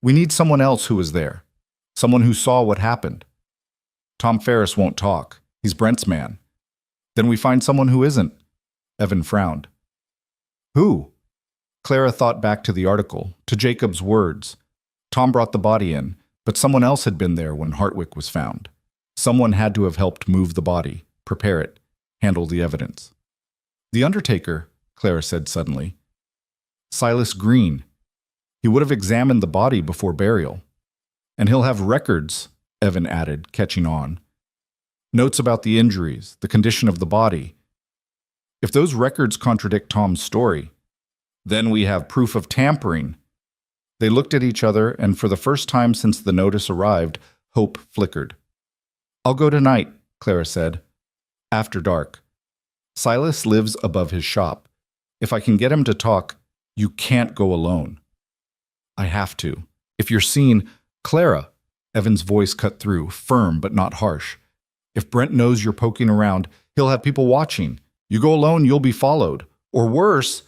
We need someone else who was there. Someone who saw what happened. Tom Ferris won't talk. He's Brent's man. Then we find someone who isn't. Evan frowned. Who? Clara thought back to the article, to Jacob's words. Tom brought the body in, but someone else had been there when Hartwick was found. Someone had to have helped move the body, prepare it, handle the evidence. The undertaker, Clara said suddenly. Silas Green. He would have examined the body before burial. And he'll have records, Evan added, catching on. Notes about the injuries, the condition of the body. If those records contradict Tom's story, then we have proof of tampering. They looked at each other, and for the first time since the notice arrived, hope flickered. I'll go tonight, Clara said. After dark. Silas lives above his shop. If I can get him to talk, you can't go alone. I have to. If you're seen, Clara, Evan's voice cut through, firm but not harsh. If Brent knows you're poking around, he'll have people watching. You go alone, you'll be followed. Or worse.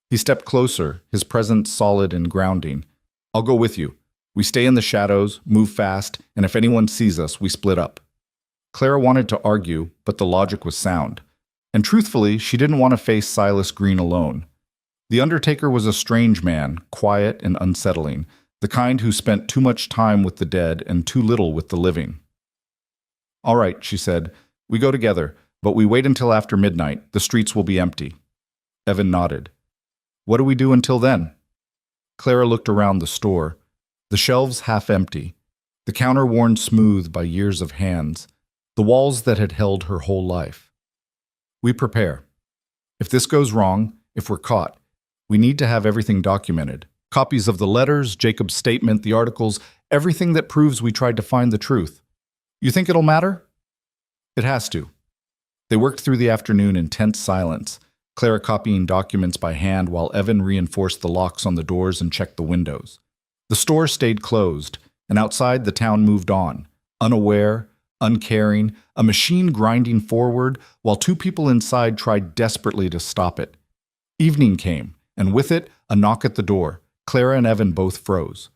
He stepped closer, his presence solid and grounding. I'll go with you. We stay in the shadows, move fast, and if anyone sees us, we split up. Clara wanted to argue, but the logic was sound. And truthfully, she didn't want to face Silas Green alone. The undertaker was a strange man, quiet and unsettling, the kind who spent too much time with the dead and too little with the living. All right, she said. We go together, but we wait until after midnight. The streets will be empty. Evan nodded. What do we do until then? Clara looked around the store, the shelves half empty, the counter worn smooth by years of hands, the walls that had held her whole life. We prepare. If this goes wrong, if we're caught, we need to have everything documented. Copies of the letters, Jacob's statement, the articles, everything that proves we tried to find the truth. You think it'll matter? It has to. They worked through the afternoon in tense silence, Clara copying documents by hand while Evan reinforced the locks on the doors and checked the windows. The store stayed closed, and outside the town moved on, unaware, uncaring, a machine grinding forward while two people inside tried desperately to stop it. Evening came, and with it, a knock at the door. Clara and Evan both froze.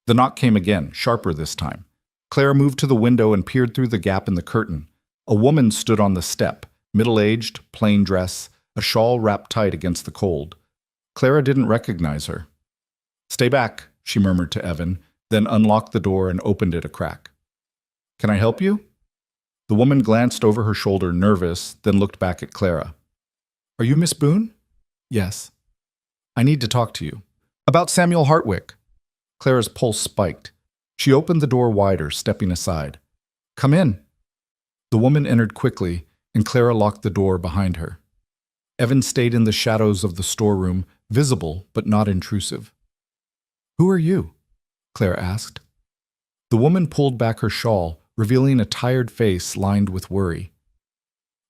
The knock came again, sharper this time. Clara moved to the window and peered through the gap in the curtain. A woman stood on the step, middle-aged, plain dress, a shawl wrapped tight against the cold. Clara didn't recognize her. Stay back, she murmured to Evan, then unlocked the door and opened it a crack. Can I help you? The woman glanced over her shoulder, nervous, then looked back at Clara. Are you Miss Boone? Yes. I need to talk to you. About Samuel Hartwick. Clara's pulse spiked. She opened the door wider, stepping aside. Come in. The woman entered quickly, and Clara locked the door behind her. Evan stayed in the shadows of the storeroom, visible but not intrusive. Who are you? Clara asked. The woman pulled back her shawl, revealing a tired face lined with worry.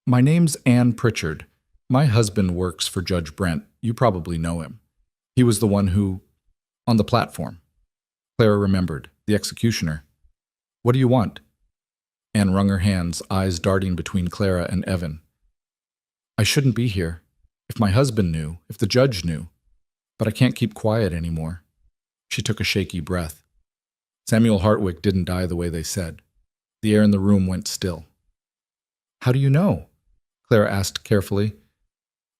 My name's Anne Pritchard. My husband works for Judge Brent. You probably know him. He was the one who... on the platform. Clara remembered. The executioner. What do you want? Anne wrung her hands, eyes darting between Clara and Evan. I shouldn't be here. If my husband knew, if the judge knew. But I can't keep quiet anymore. She took a shaky breath. Samuel Hartwick didn't die the way they said. The air in the room went still. How do you know? Clara asked carefully.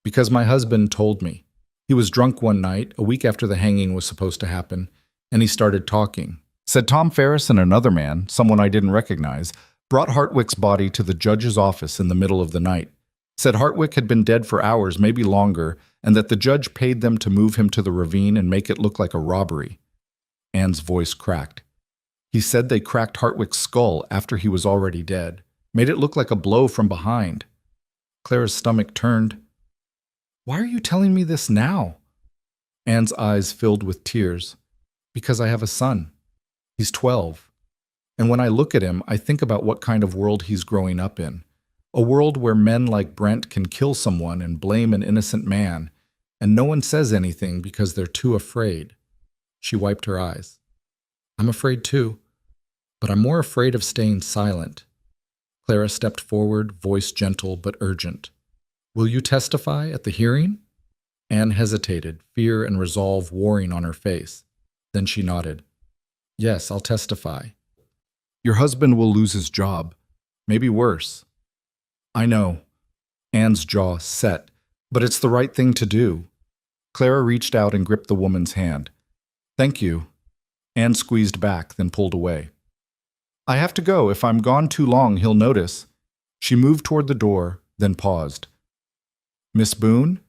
Because my husband told me. He was drunk one night, a week after the hanging was supposed to happen, and he started talking. Said Tom Ferris and another man, someone I didn't recognize, brought Hartwick's body to the judge's office in the middle of the night. Said Hartwick had been dead for hours, maybe longer, and that the judge paid them to move him to the ravine and make it look like a robbery. Anne's voice cracked. He said they cracked Hartwick's skull after he was already dead, made it look like a blow from behind. Clara's stomach turned. Why are you telling me this now? Anne's eyes filled with tears. Because I have a son. He's 12. And when I look at him, I think about what kind of world he's growing up in. A world where men like Brent can kill someone and blame an innocent man, and no one says anything because they're too afraid. She wiped her eyes. I'm afraid too, but I'm more afraid of staying silent. Clara stepped forward, voice gentle but urgent. Will you testify at the hearing? Anne hesitated, fear and resolve warring on her face. Then she nodded. Yes, I'll testify. Your husband will lose his job. Maybe worse. I know. Anne's jaw set, but it's the right thing to do. Clara reached out and gripped the woman's hand. Thank you. Anne squeezed back, then pulled away. I have to go. If I'm gone too long, he'll notice. She moved toward the door, then paused. Miss Boone?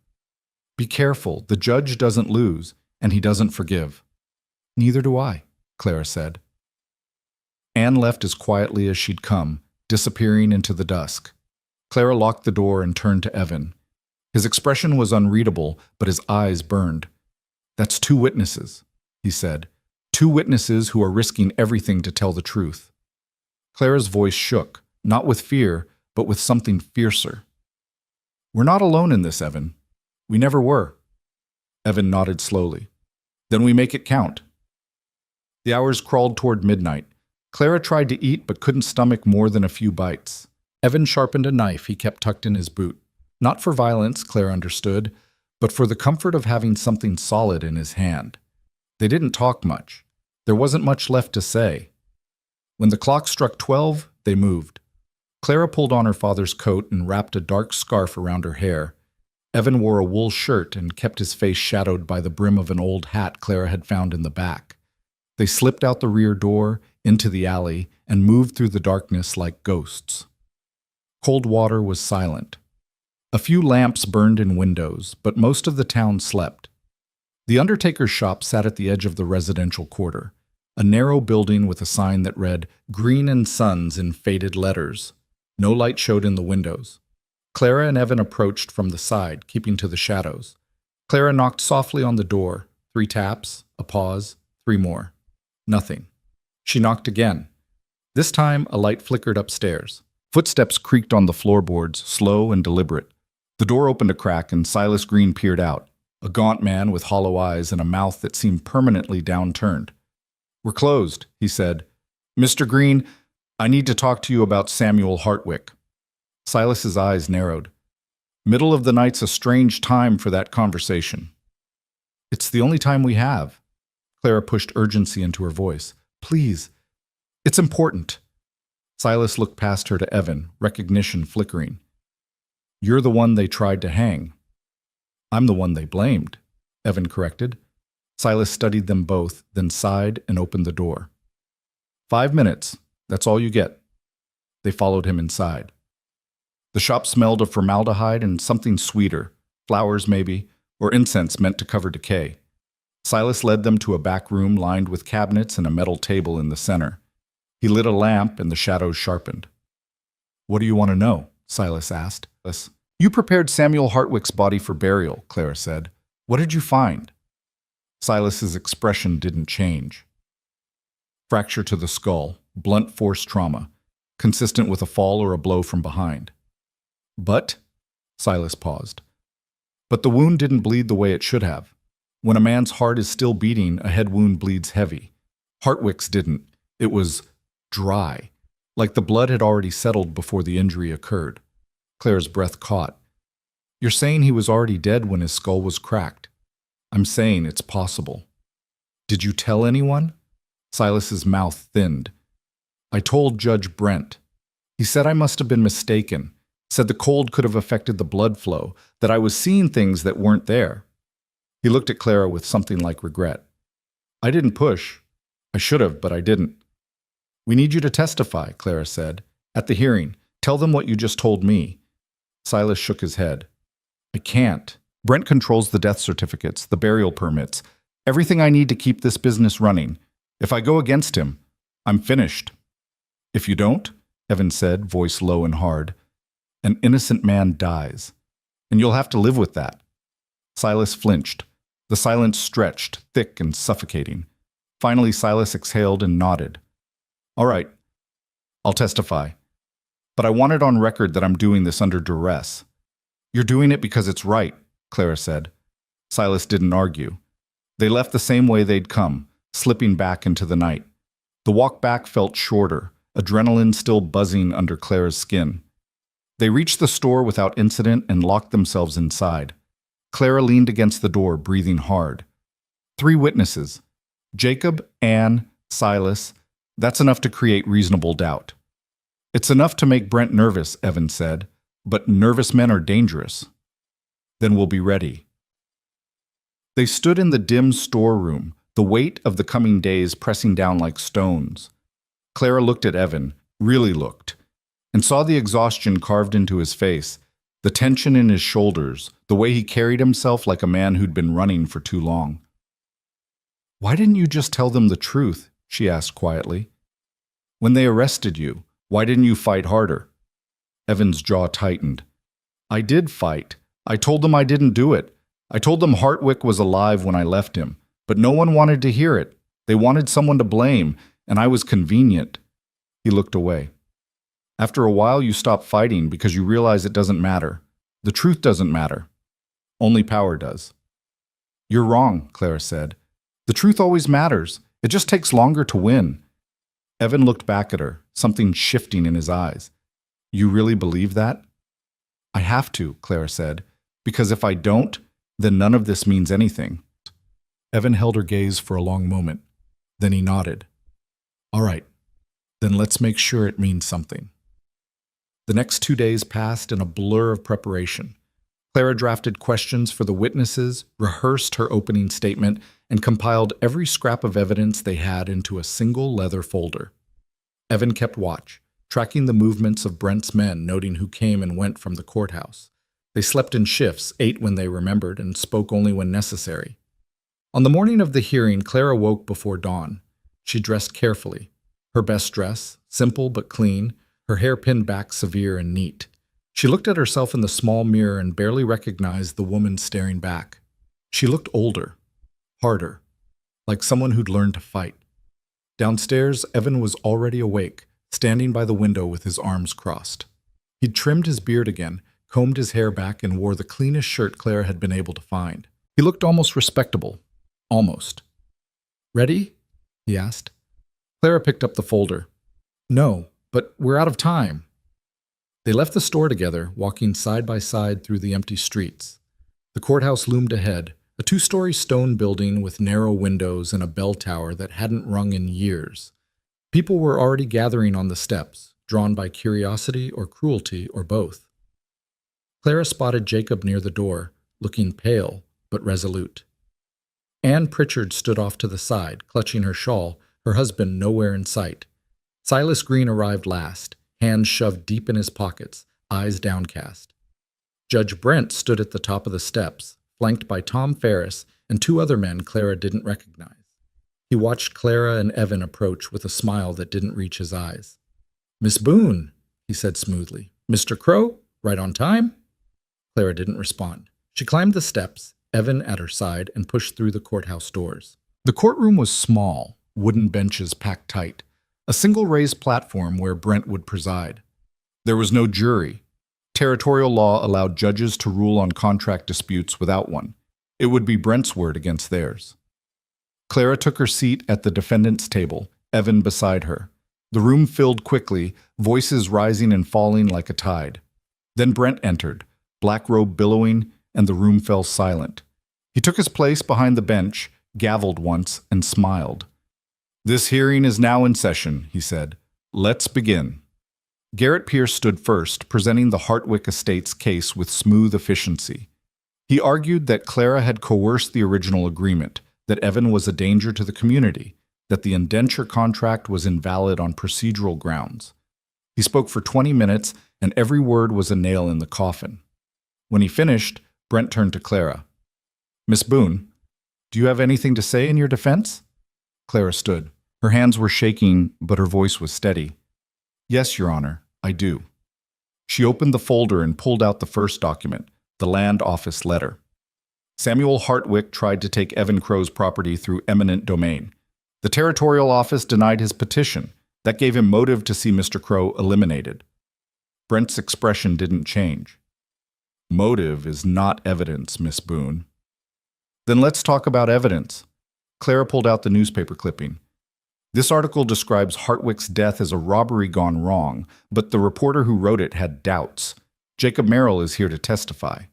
Be careful. The judge doesn't lose, and he doesn't forgive. Neither do I, Clara said. Anne left as quietly as she'd come, disappearing into the dusk. Clara locked the door and turned to Evan. His expression was unreadable, but his eyes burned. That's 2 witnesses, he said. 2 witnesses who are risking everything to tell the truth. Clara's voice shook, not with fear, but with something fiercer. We're not alone in this, Evan. We never were. Evan nodded slowly. Then we make it count. The hours crawled toward midnight. Clara tried to eat but couldn't stomach more than a few bites. Evan sharpened a knife he kept tucked in his boot. Not for violence, Clara understood, but for the comfort of having something solid in his hand. They didn't talk much. There wasn't much left to say. When the clock struck 12, they moved. Clara pulled on her father's coat and wrapped a dark scarf around her hair. Evan wore a wool shirt and kept his face shadowed by the brim of an old hat Clara had found in the back. They slipped out the rear door, into the alley, and moved through the darkness like ghosts. Cold Water was silent. A few lamps burned in windows, but most of the town slept. The undertaker's shop sat at the edge of the residential quarter, a narrow building with a sign that read, Green & Sons in faded letters. No light showed in the windows. Clara and Evan approached from the side, keeping to the shadows. Clara knocked softly on the door. 3 taps, a pause, 3 more. Nothing. She knocked again. This time, a light flickered upstairs. Footsteps creaked on the floorboards, slow and deliberate. The door opened a crack and Silas Green peered out, a gaunt man with hollow eyes and a mouth that seemed permanently downturned. We're closed, he said. Mr. Green, I need to talk to you about Samuel Hartwick. Silas's eyes narrowed. Middle of the night's a strange time for that conversation. It's the only time we have. Clara pushed urgency into her voice. Please. It's important. Silas looked past her to Evan, recognition flickering. You're the one they tried to hang. I'm the one they blamed, Evan corrected. Silas studied them both, then sighed and opened the door. 5 minutes. That's all you get. They followed him inside. The shop smelled of formaldehyde and something sweeter, flowers maybe, or incense meant to cover decay. Silas led them to a back room lined with cabinets and a metal table in the center. He lit a lamp and the shadows sharpened. What do you want to know? Silas asked. You prepared Samuel Hartwick's body for burial, Clara said. What did you find? Silas's expression didn't change. Fracture to the skull, blunt force trauma, consistent with a fall or a blow from behind. But, Silas paused. But the wound didn't bleed the way it should have. When a man's heart is still beating, a head wound bleeds heavy. Hartwick's didn't. It was dry, like the blood had already settled before the injury occurred. Clara's breath caught. You're saying he was already dead when his skull was cracked. I'm saying it's possible. Did you tell anyone? Silas's mouth thinned. I told Judge Brent. He said I must have been mistaken, said the cold could have affected the blood flow, that I was seeing things that weren't there. He looked at Clara with something like regret. I didn't push. I should have, but I didn't. We need you to testify, Clara said. At the hearing, tell them what you just told me. Silas shook his head. I can't. Brent controls the death certificates, the burial permits, everything I need to keep this business running. If I go against him, I'm finished. If you don't, Evan said, voice low and hard, an innocent man dies, and you'll have to live with that. Silas flinched. The silence stretched, thick and suffocating. Finally, Silas exhaled and nodded. All right, I'll testify. But I want it on record that I'm doing this under duress. You're doing it because it's right, Clara said. Silas didn't argue. They left the same way they'd come, slipping back into the night. The walk back felt shorter, adrenaline still buzzing under Clara's skin. They reached the store without incident and locked themselves inside. Clara leaned against the door, breathing hard. 3 witnesses. Jacob, Anne, Silas. That's enough to create reasonable doubt. It's enough to make Brent nervous, Evan said, but nervous men are dangerous. Then we'll be ready. They stood in the dim storeroom, the weight of the coming days pressing down like stones. Clara looked at Evan, really looked, and saw the exhaustion carved into his face, the tension in his shoulders, the way he carried himself like a man who'd been running for too long. "Why didn't you just tell them the truth?" she asked quietly. "When they arrested you, why didn't you fight harder?" Evan's jaw tightened. "I did fight. I told them I didn't do it. I told them Hartwick was alive when I left him, but no one wanted to hear it. They wanted someone to blame, and I was convenient." He looked away. "After a while, you stop fighting because you realize it doesn't matter. The truth doesn't matter. Only power does." "You're wrong," Clara said. "The truth always matters. It just takes longer to win." Evan looked back at her, something shifting in his eyes. "You really believe that?" "I have to," Clara said, "because if I don't, then none of this means anything." Evan held her gaze for a long moment. Then he nodded. "All right, then let's make sure it means something." The next 2 days passed in a blur of preparation. Clara drafted questions for the witnesses, rehearsed her opening statement, and compiled every scrap of evidence they had into a single leather folder. Evan kept watch, tracking the movements of Brent's men, noting who came and went from the courthouse. They slept in shifts, ate when they remembered, and spoke only when necessary. On the morning of the hearing, Clara woke before dawn. She dressed carefully. Her best dress, simple but clean, her hair pinned back severe and neat. She looked at herself in the small mirror and barely recognized the woman staring back. She looked older, harder, like someone who'd learned to fight. Downstairs, Evan was already awake, standing by the window with his arms crossed. He'd trimmed his beard again, combed his hair back, and wore the cleanest shirt Clara had been able to find. He looked almost respectable. Almost. "Ready?" he asked. Clara picked up the folder. "No, but we're out of time." They left the store together, walking side by side through the empty streets. The courthouse loomed ahead, a 2-story stone building with narrow windows and a bell tower that hadn't rung in years. People were already gathering on the steps, drawn by curiosity or cruelty or both. Clara spotted Jacob near the door, looking pale but resolute. Anne Pritchard stood off to the side, clutching her shawl, her husband nowhere in sight. Silas Green arrived last, hands shoved deep in his pockets, eyes downcast. Judge Brent stood at the top of the steps, flanked by Tom Ferris and 2 other men Clara didn't recognize. He watched Clara and Evan approach with a smile that didn't reach his eyes. "Miss Boone," he said smoothly. "Mr. Crow, right on time?" Clara didn't respond. She climbed the steps, Evan at her side, and pushed through the courthouse doors. The courtroom was small, wooden benches packed tight, a single raised platform where Brent would preside. There was no jury. Territorial law allowed judges to rule on contract disputes without one. It would be Brent's word against theirs. Clara took her seat at the defendant's table, Evan beside her. The room filled quickly, voices rising and falling like a tide. Then Brent entered, black robe billowing, and the room fell silent. He took his place behind the bench, gavelled once, and smiled. "This hearing is now in session," he said. "Let's begin." Garrett Pierce stood first, presenting the Hartwick estate's case with smooth efficiency. He argued that Clara had coerced the original agreement, that Evan was a danger to the community, that the indenture contract was invalid on procedural grounds. He spoke for 20 minutes, and every word was a nail in the coffin. When he finished, Brent turned to Clara. "Miss Boone, do you have anything to say in your defense?" Clara stood. Her hands were shaking, but her voice was steady. "Yes, Your Honor, I do." She opened the folder and pulled out the first document, the land office letter. Samuel Hartwick tried to take Evan Crow's property through eminent domain. The territorial office denied his petition. That gave him motive to see Mr. Crow eliminated. Brent's expression didn't change. Motive is not evidence, Miss Boone. Then let's talk about evidence. Clara pulled out the newspaper clipping. This article describes Hartwick's death as a robbery gone wrong, but the reporter who wrote it had doubts. Jacob Merrill is here to testify.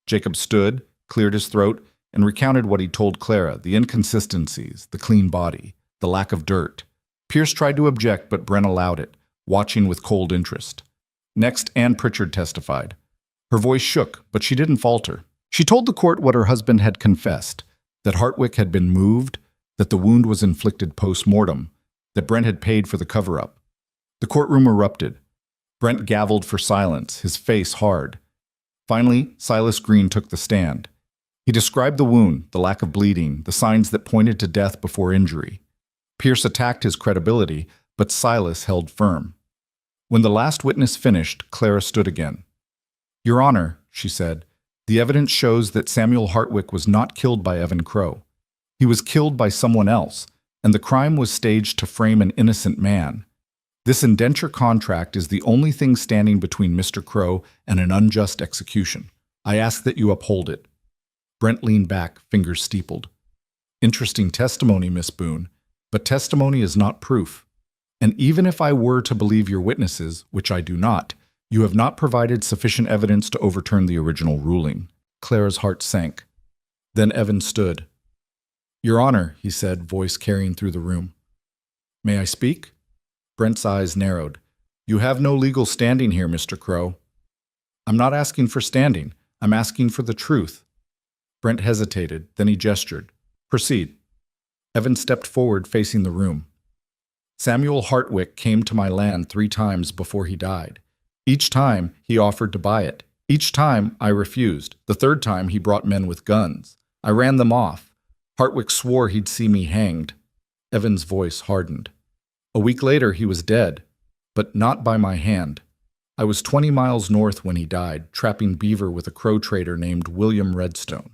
Jacob stood, cleared his throat, and recounted what he told Clara, the inconsistencies, the clean body, the lack of dirt. Pierce tried to object, but Brent allowed it, watching with cold interest. Next, Ann Pritchard testified. Her voice shook, but she didn't falter. She told the court what her husband had confessed, that Hartwick had been moved, that the wound was inflicted post-mortem, that Brent had paid for the cover-up. The courtroom erupted. Brent gavelled for silence, his face hard. Finally, Silas Green took the stand. He described the wound, the lack of bleeding, the signs that pointed to death before injury. Pierce attacked his credibility, but Silas held firm. When the last witness finished, Clara stood again. Your Honor, she said, the evidence shows that Samuel Hartwick was not killed by Evan Crow. He was killed by someone else, and the crime was staged to frame an innocent man. This indenture contract is the only thing standing between Mr. Crow and an unjust execution. I ask that you uphold it. Brent leaned back, fingers steepled. Interesting testimony, Miss Boone, but testimony is not proof. And even if I were to believe your witnesses, which I do not, you have not provided sufficient evidence to overturn the original ruling. Clara's heart sank. Then Evan stood. Your Honor, he said, voice carrying through the room. May I speak? Brent's eyes narrowed. You have no legal standing here, Mr. Crow. I'm not asking for standing. I'm asking for the truth. Brent hesitated, then he gestured. Proceed. Evan stepped forward, facing the room. Samuel Hartwick came to my land 3 times before he died. Each time, he offered to buy it. Each time, I refused. The 3rd time, he brought men with guns. I ran them off. Hartwick swore he'd see me hanged. Evan's voice hardened. A week later, he was dead, but not by my hand. I was 20 miles north when he died, trapping beaver with a Crow trader named William Redstone.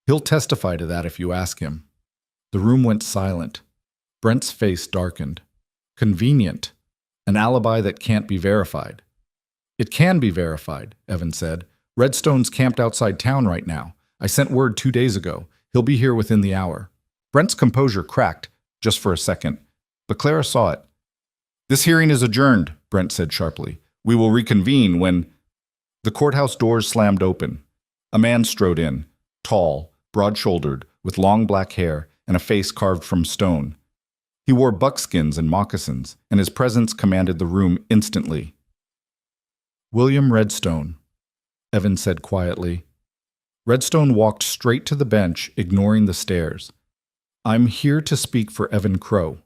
He'll testify to that if you ask him. The room went silent. Brent's face darkened. Convenient. An alibi that can't be verified. It can be verified, Evan said. Redstone's camped outside town right now. I sent word 2 days ago. He'll be here within the hour. Brent's composure cracked, just for a second, but Clara saw it. This hearing is adjourned, Brent said sharply. We will reconvene when... The courthouse doors slammed open. A man strode in, tall, broad-shouldered, with long black hair and a face carved from stone. He wore buckskins and moccasins, and his presence commanded the room instantly. William Redstone, Evan said quietly. Redstone walked straight to the bench, ignoring the stairs. I'm here to speak for Evan Crow.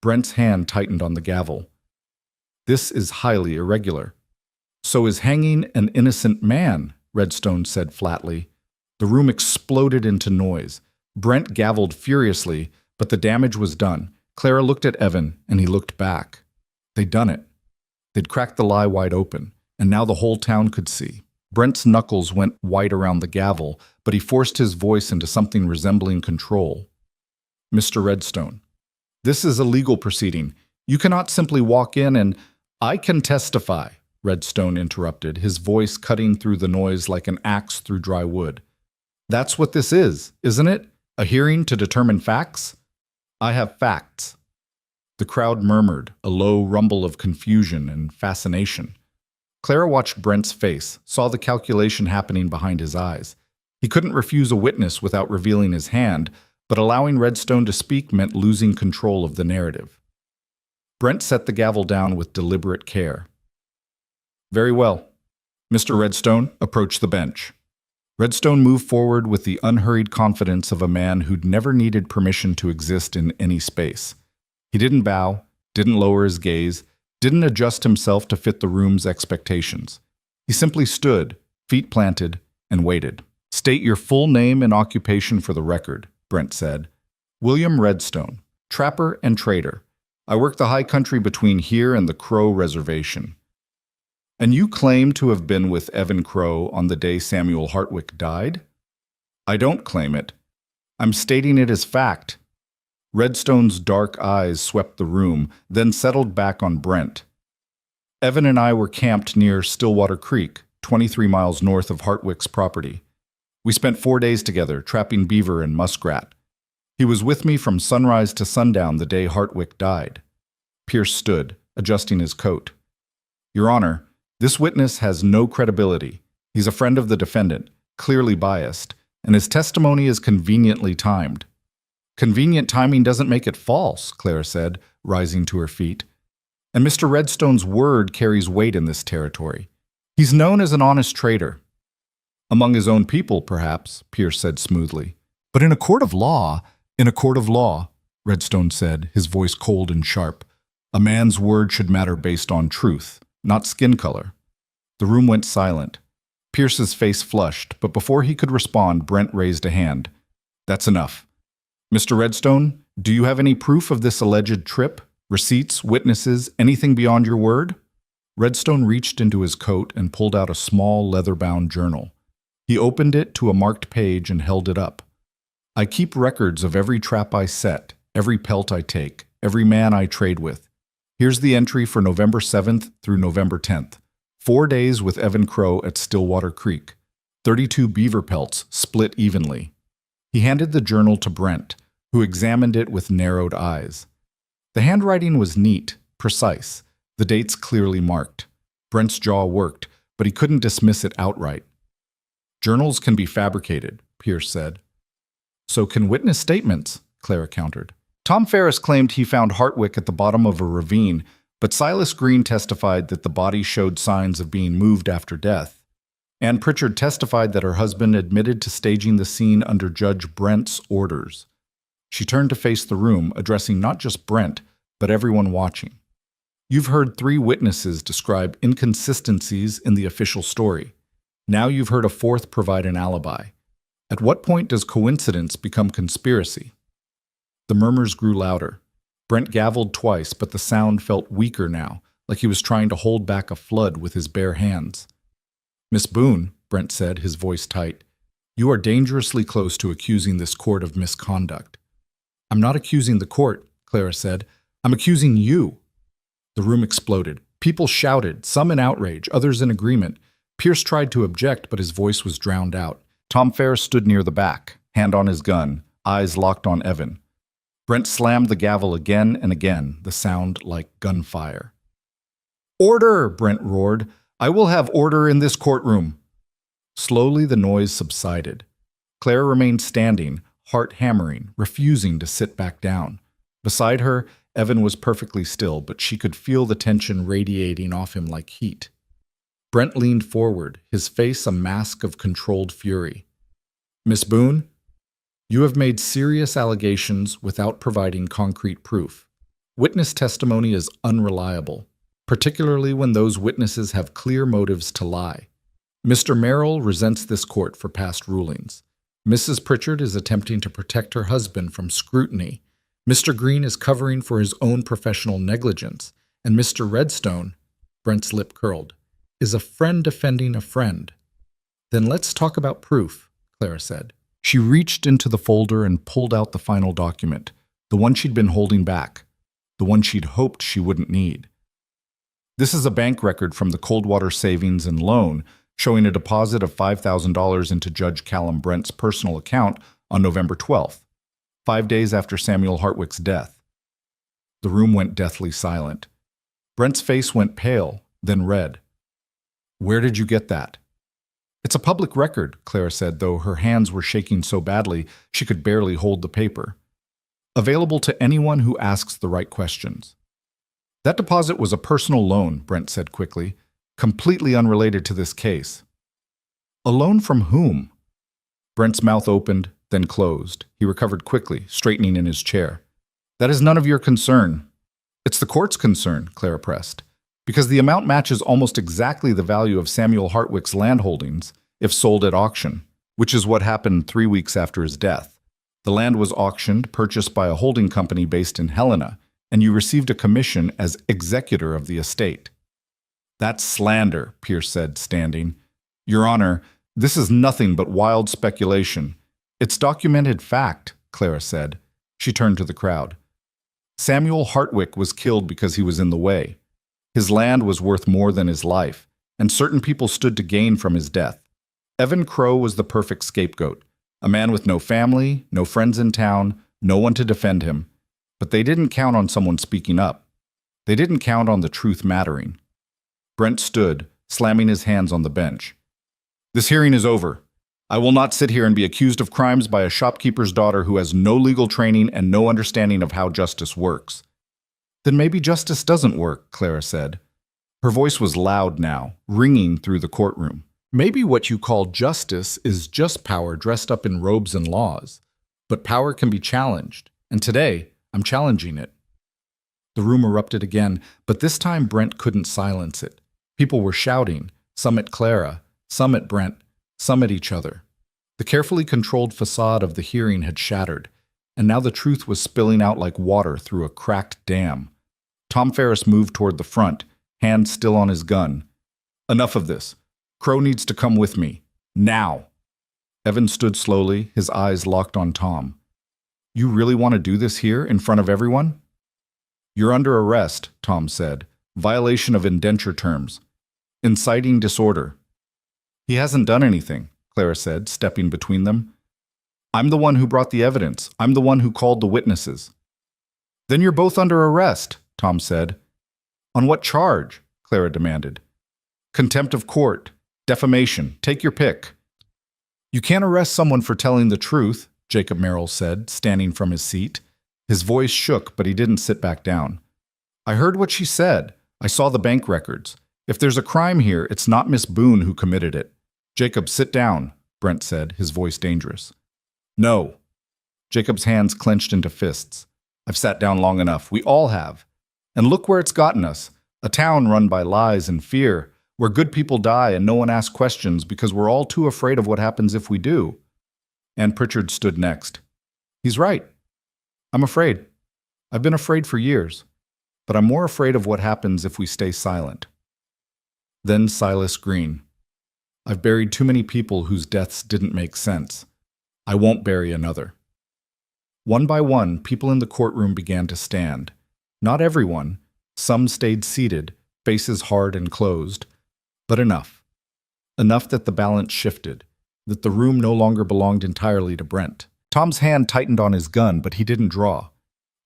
Brent's hand tightened on the gavel. This is highly irregular. So is hanging an innocent man, Redstone said flatly. The room exploded into noise. Brent gavelled furiously, but the damage was done. Clara looked at Evan, and he looked back. They'd done it. They'd cracked the lie wide open, and now the whole town could see. Brent's knuckles went white around the gavel, but he forced his voice into something resembling control. Mr. Redstone, this is a legal proceeding. You cannot simply walk in and... I can testify, Redstone interrupted, his voice cutting through the noise like an axe through dry wood. That's what this is, isn't it? A hearing to determine facts? I have facts. The crowd murmured, a low rumble of confusion and fascination. Clara watched Brent's face, saw the calculation happening behind his eyes. He couldn't refuse a witness without revealing his hand, but allowing Redstone to speak meant losing control of the narrative. Brent set the gavel down with deliberate care. Very well. Mr. Redstone, approach the bench. Redstone moved forward with the unhurried confidence of a man who'd never needed permission to exist in any space. He didn't bow, didn't lower his gaze, didn't adjust himself to fit the room's expectations. He simply stood, feet planted, and waited. State your full name and occupation for the record, Brent said. William Redstone, trapper and trader. I work the high country between here and the Crow Reservation. And you claim to have been with Evan Crow on the day Samuel Hartwick died? I don't claim it. I'm stating it as fact. Redstone's dark eyes swept the room, then settled back on Brent. Evan and I were camped near Stillwater Creek, 23 miles north of Hartwick's property. We spent 4 days together, trapping beaver and muskrat. He was with me from sunrise to sundown the day Hartwick died. Pierce stood, adjusting his coat. Your Honor, this witness has no credibility. He's a friend of the defendant, clearly biased, and his testimony is conveniently timed. Convenient timing doesn't make it false, Clara said, rising to her feet. And Mr. Redstone's word carries weight in this territory. He's known as an honest trader. Among his own people, perhaps, Pierce said smoothly. But in a court of law, Redstone said, his voice cold and sharp, a man's word should matter based on truth, not skin color. The room went silent. Pierce's face flushed, but before he could respond, Brent raised a hand. That's enough. Mr. Redstone, do you have any proof of this alleged trip? Receipts, witnesses, anything beyond your word? Redstone reached into his coat and pulled out a small leather-bound journal. He opened it to a marked page and held it up. I keep records of every trap I set, every pelt I take, every man I trade with. Here's the entry for November 7th through November 10th. 4 days with Evan Crow at Stillwater Creek. 32 beaver pelts, split evenly. He handed the journal to Brent, who examined it with narrowed eyes. The handwriting was neat, precise, the dates clearly marked. Brent's jaw worked, but he couldn't dismiss it outright. Journals can be fabricated, Pierce said. So can witness statements, Clara countered. Tom Ferris claimed he found Hartwick at the bottom of a ravine, but Silas Green testified that the body showed signs of being moved after death. Ann Pritchard testified that her husband admitted to staging the scene under Judge Brent's orders. She turned to face the room, addressing not just Brent, but everyone watching. You've heard 3 witnesses describe inconsistencies in the official story. Now you've heard a 4th provide an alibi. At what point does coincidence become conspiracy? The murmurs grew louder. Brent gavelled twice, but the sound felt weaker now, like he was trying to hold back a flood with his bare hands. Miss Boone, Brent said, his voice tight, you are dangerously close to accusing this court of misconduct. I'm not accusing the court, Clara said. I'm accusing you. The room exploded. People shouted, some in outrage, others in agreement. Pierce tried to object, but his voice was drowned out. Tom Ferris stood near the back, hand on his gun, eyes locked on Evan. Brent slammed the gavel again and again, the sound like gunfire. Order, Brent roared. I will have order in this courtroom. Slowly the noise subsided. Claire remained standing, heart hammering, refusing to sit back down. Beside her, Evan was perfectly still, but she could feel the tension radiating off him like heat. Brent leaned forward, his face a mask of controlled fury. Miss Boone, you have made serious allegations without providing concrete proof. Witness testimony is unreliable, particularly when those witnesses have clear motives to lie. Mr. Merrill resents this court for past rulings. Mrs. Pritchard is attempting to protect her husband from scrutiny. Mr. Green is covering for his own professional negligence. And Mr. Redstone, Brent's lip curled, is a friend defending a friend. Then let's talk about proof, Clara said. She reached into the folder and pulled out the final document, the one she'd been holding back, the one she'd hoped she wouldn't need. This is a bank record from the Coldwater Savings and Loan showing a deposit of $5,000 into Judge Callum Brent's personal account on November 12th, 5 days after Samuel Hartwick's death. The room went deathly silent. Brent's face went pale, then red. Where did you get that? It's a public record, Clara said, though her hands were shaking so badly she could barely hold the paper. Available to anyone who asks the right questions. That deposit was a personal loan, Brent said quickly, completely unrelated to this case. A loan from whom? Brent's mouth opened, then closed. He recovered quickly, straightening in his chair. That is none of your concern. It's the court's concern, Clara pressed, because the amount matches almost exactly the value of Samuel Hartwick's land holdings if sold at auction, which is what happened 3 weeks after his death. The land was auctioned, purchased by a holding company based in Helena, and you received a commission as executor of the estate. That's slander, Pierce said, standing. Your Honor, this is nothing but wild speculation. It's documented fact, Clara said. She turned to the crowd. Samuel Hartwick was killed because he was in the way. His land was worth more than his life, and certain people stood to gain from his death. Evan Crow was the perfect scapegoat, a man with no family, no friends in town, no one to defend him. But they didn't count on someone speaking up. They didn't count on the truth mattering. Brent stood, slamming his hands on the bench. This hearing is over. I will not sit here and be accused of crimes by a shopkeeper's daughter who has no legal training and no understanding of how justice works. Then maybe justice doesn't work, Clara said. Her voice was loud now, ringing through the courtroom. Maybe what you call justice is just power dressed up in robes and laws. But power can be challenged, and today, I'm challenging it. The room erupted again, but this time Brent couldn't silence it. People were shouting, some at Clara, some at Brent, some at each other. The carefully controlled facade of the hearing had shattered, and now the truth was spilling out like water through a cracked dam. Tom Ferris moved toward the front, hand still on his gun. Enough of this. Crow needs to come with me. Now. Evan stood slowly, his eyes locked on Tom. You really want to do this here, in front of everyone? You're under arrest, Tom said. Violation of indenture terms. Inciting disorder. He hasn't done anything, Clara said, stepping between them. I'm the one who brought the evidence. I'm the one who called the witnesses. Then you're both under arrest, Tom said. On what charge? Clara demanded. Contempt of court. Defamation. Take your pick. You can't arrest someone for telling the truth, Jacob Merrill said, standing from his seat. His voice shook, but he didn't sit back down. I heard what she said. I saw the bank records. If there's a crime here, it's not Miss Boone who committed it. Jacob, sit down, Brent said, his voice dangerous. No. Jacob's hands clenched into fists. I've sat down long enough. We all have. And look where it's gotten us. A town run by lies and fear, where good people die and no one asks questions because we're all too afraid of what happens if we do. Ann Pritchard stood next. He's right. I'm afraid. I've been afraid for years. But I'm more afraid of what happens if we stay silent. Then Silas Green. I've buried too many people whose deaths didn't make sense. I won't bury another. One by one, people in the courtroom began to stand. Not everyone. Some stayed seated, faces hard and closed. But enough. Enough that the balance shifted, that the room no longer belonged entirely to Brent. Tom's hand tightened on his gun, but he didn't draw.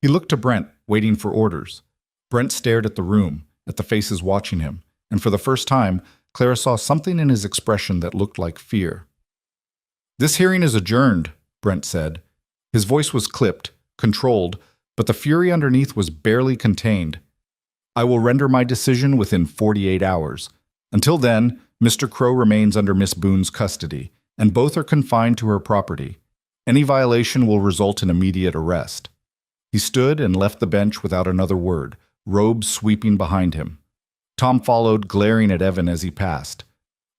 He looked to Brent, waiting for orders. Brent stared at the room, at the faces watching him, and for the first time, Clara saw something in his expression that looked like fear. This hearing is adjourned, Brent said. His voice was clipped, controlled, but the fury underneath was barely contained. I will render my decision within 48 hours. Until then, Mr. Crow remains under Miss Boone's custody, and both are confined to her property. Any violation will result in immediate arrest. He stood and left the bench without another word, robes sweeping behind him. Tom followed, glaring at Evan as he passed.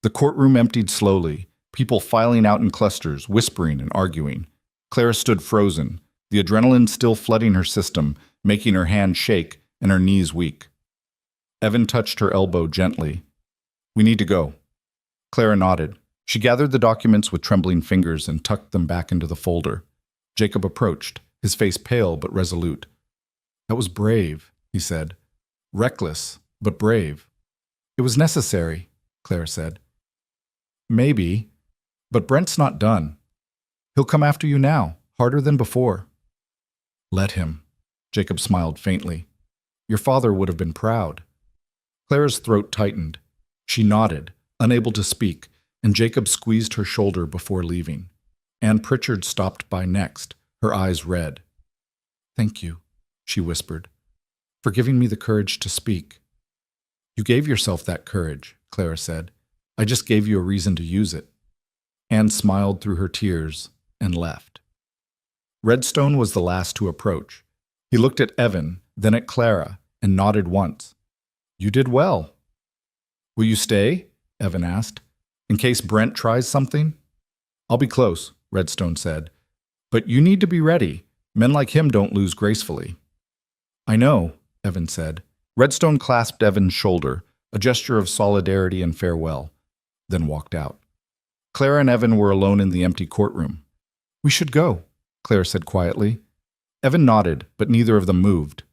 The courtroom emptied slowly, people filing out in clusters, whispering and arguing. Clara stood frozen, the adrenaline still flooding her system, making her hands shake and her knees weak. Evan touched her elbow gently. We need to go. Clara nodded. She gathered the documents with trembling fingers and tucked them back into the folder. Jacob approached, his face pale but resolute. That was brave, he said. Reckless, but brave. It was necessary, Clara said. Maybe, but Brent's not done. He'll come after you now, harder than before. Let him, Jacob smiled faintly. Your father would have been proud. Clara's throat tightened. She nodded, unable to speak, and Jacob squeezed her shoulder before leaving. Ann Pritchard stopped by next, her eyes red. Thank you, she whispered, for giving me the courage to speak. You gave yourself that courage, Clara said. I just gave you a reason to use it. Anne smiled through her tears and left. Redstone was the last to approach. He looked at Evan, then at Clara, and nodded once. You did well. Will you stay? Evan asked. In case Brent tries something? I'll be close, Redstone said. But you need to be ready. Men like him don't lose gracefully. I know, Evan said. Redstone clasped Evan's shoulder, a gesture of solidarity and farewell, then walked out. Clara and Evan were alone in the empty courtroom. We should go, Clara said quietly. Evan nodded, but neither of them moved.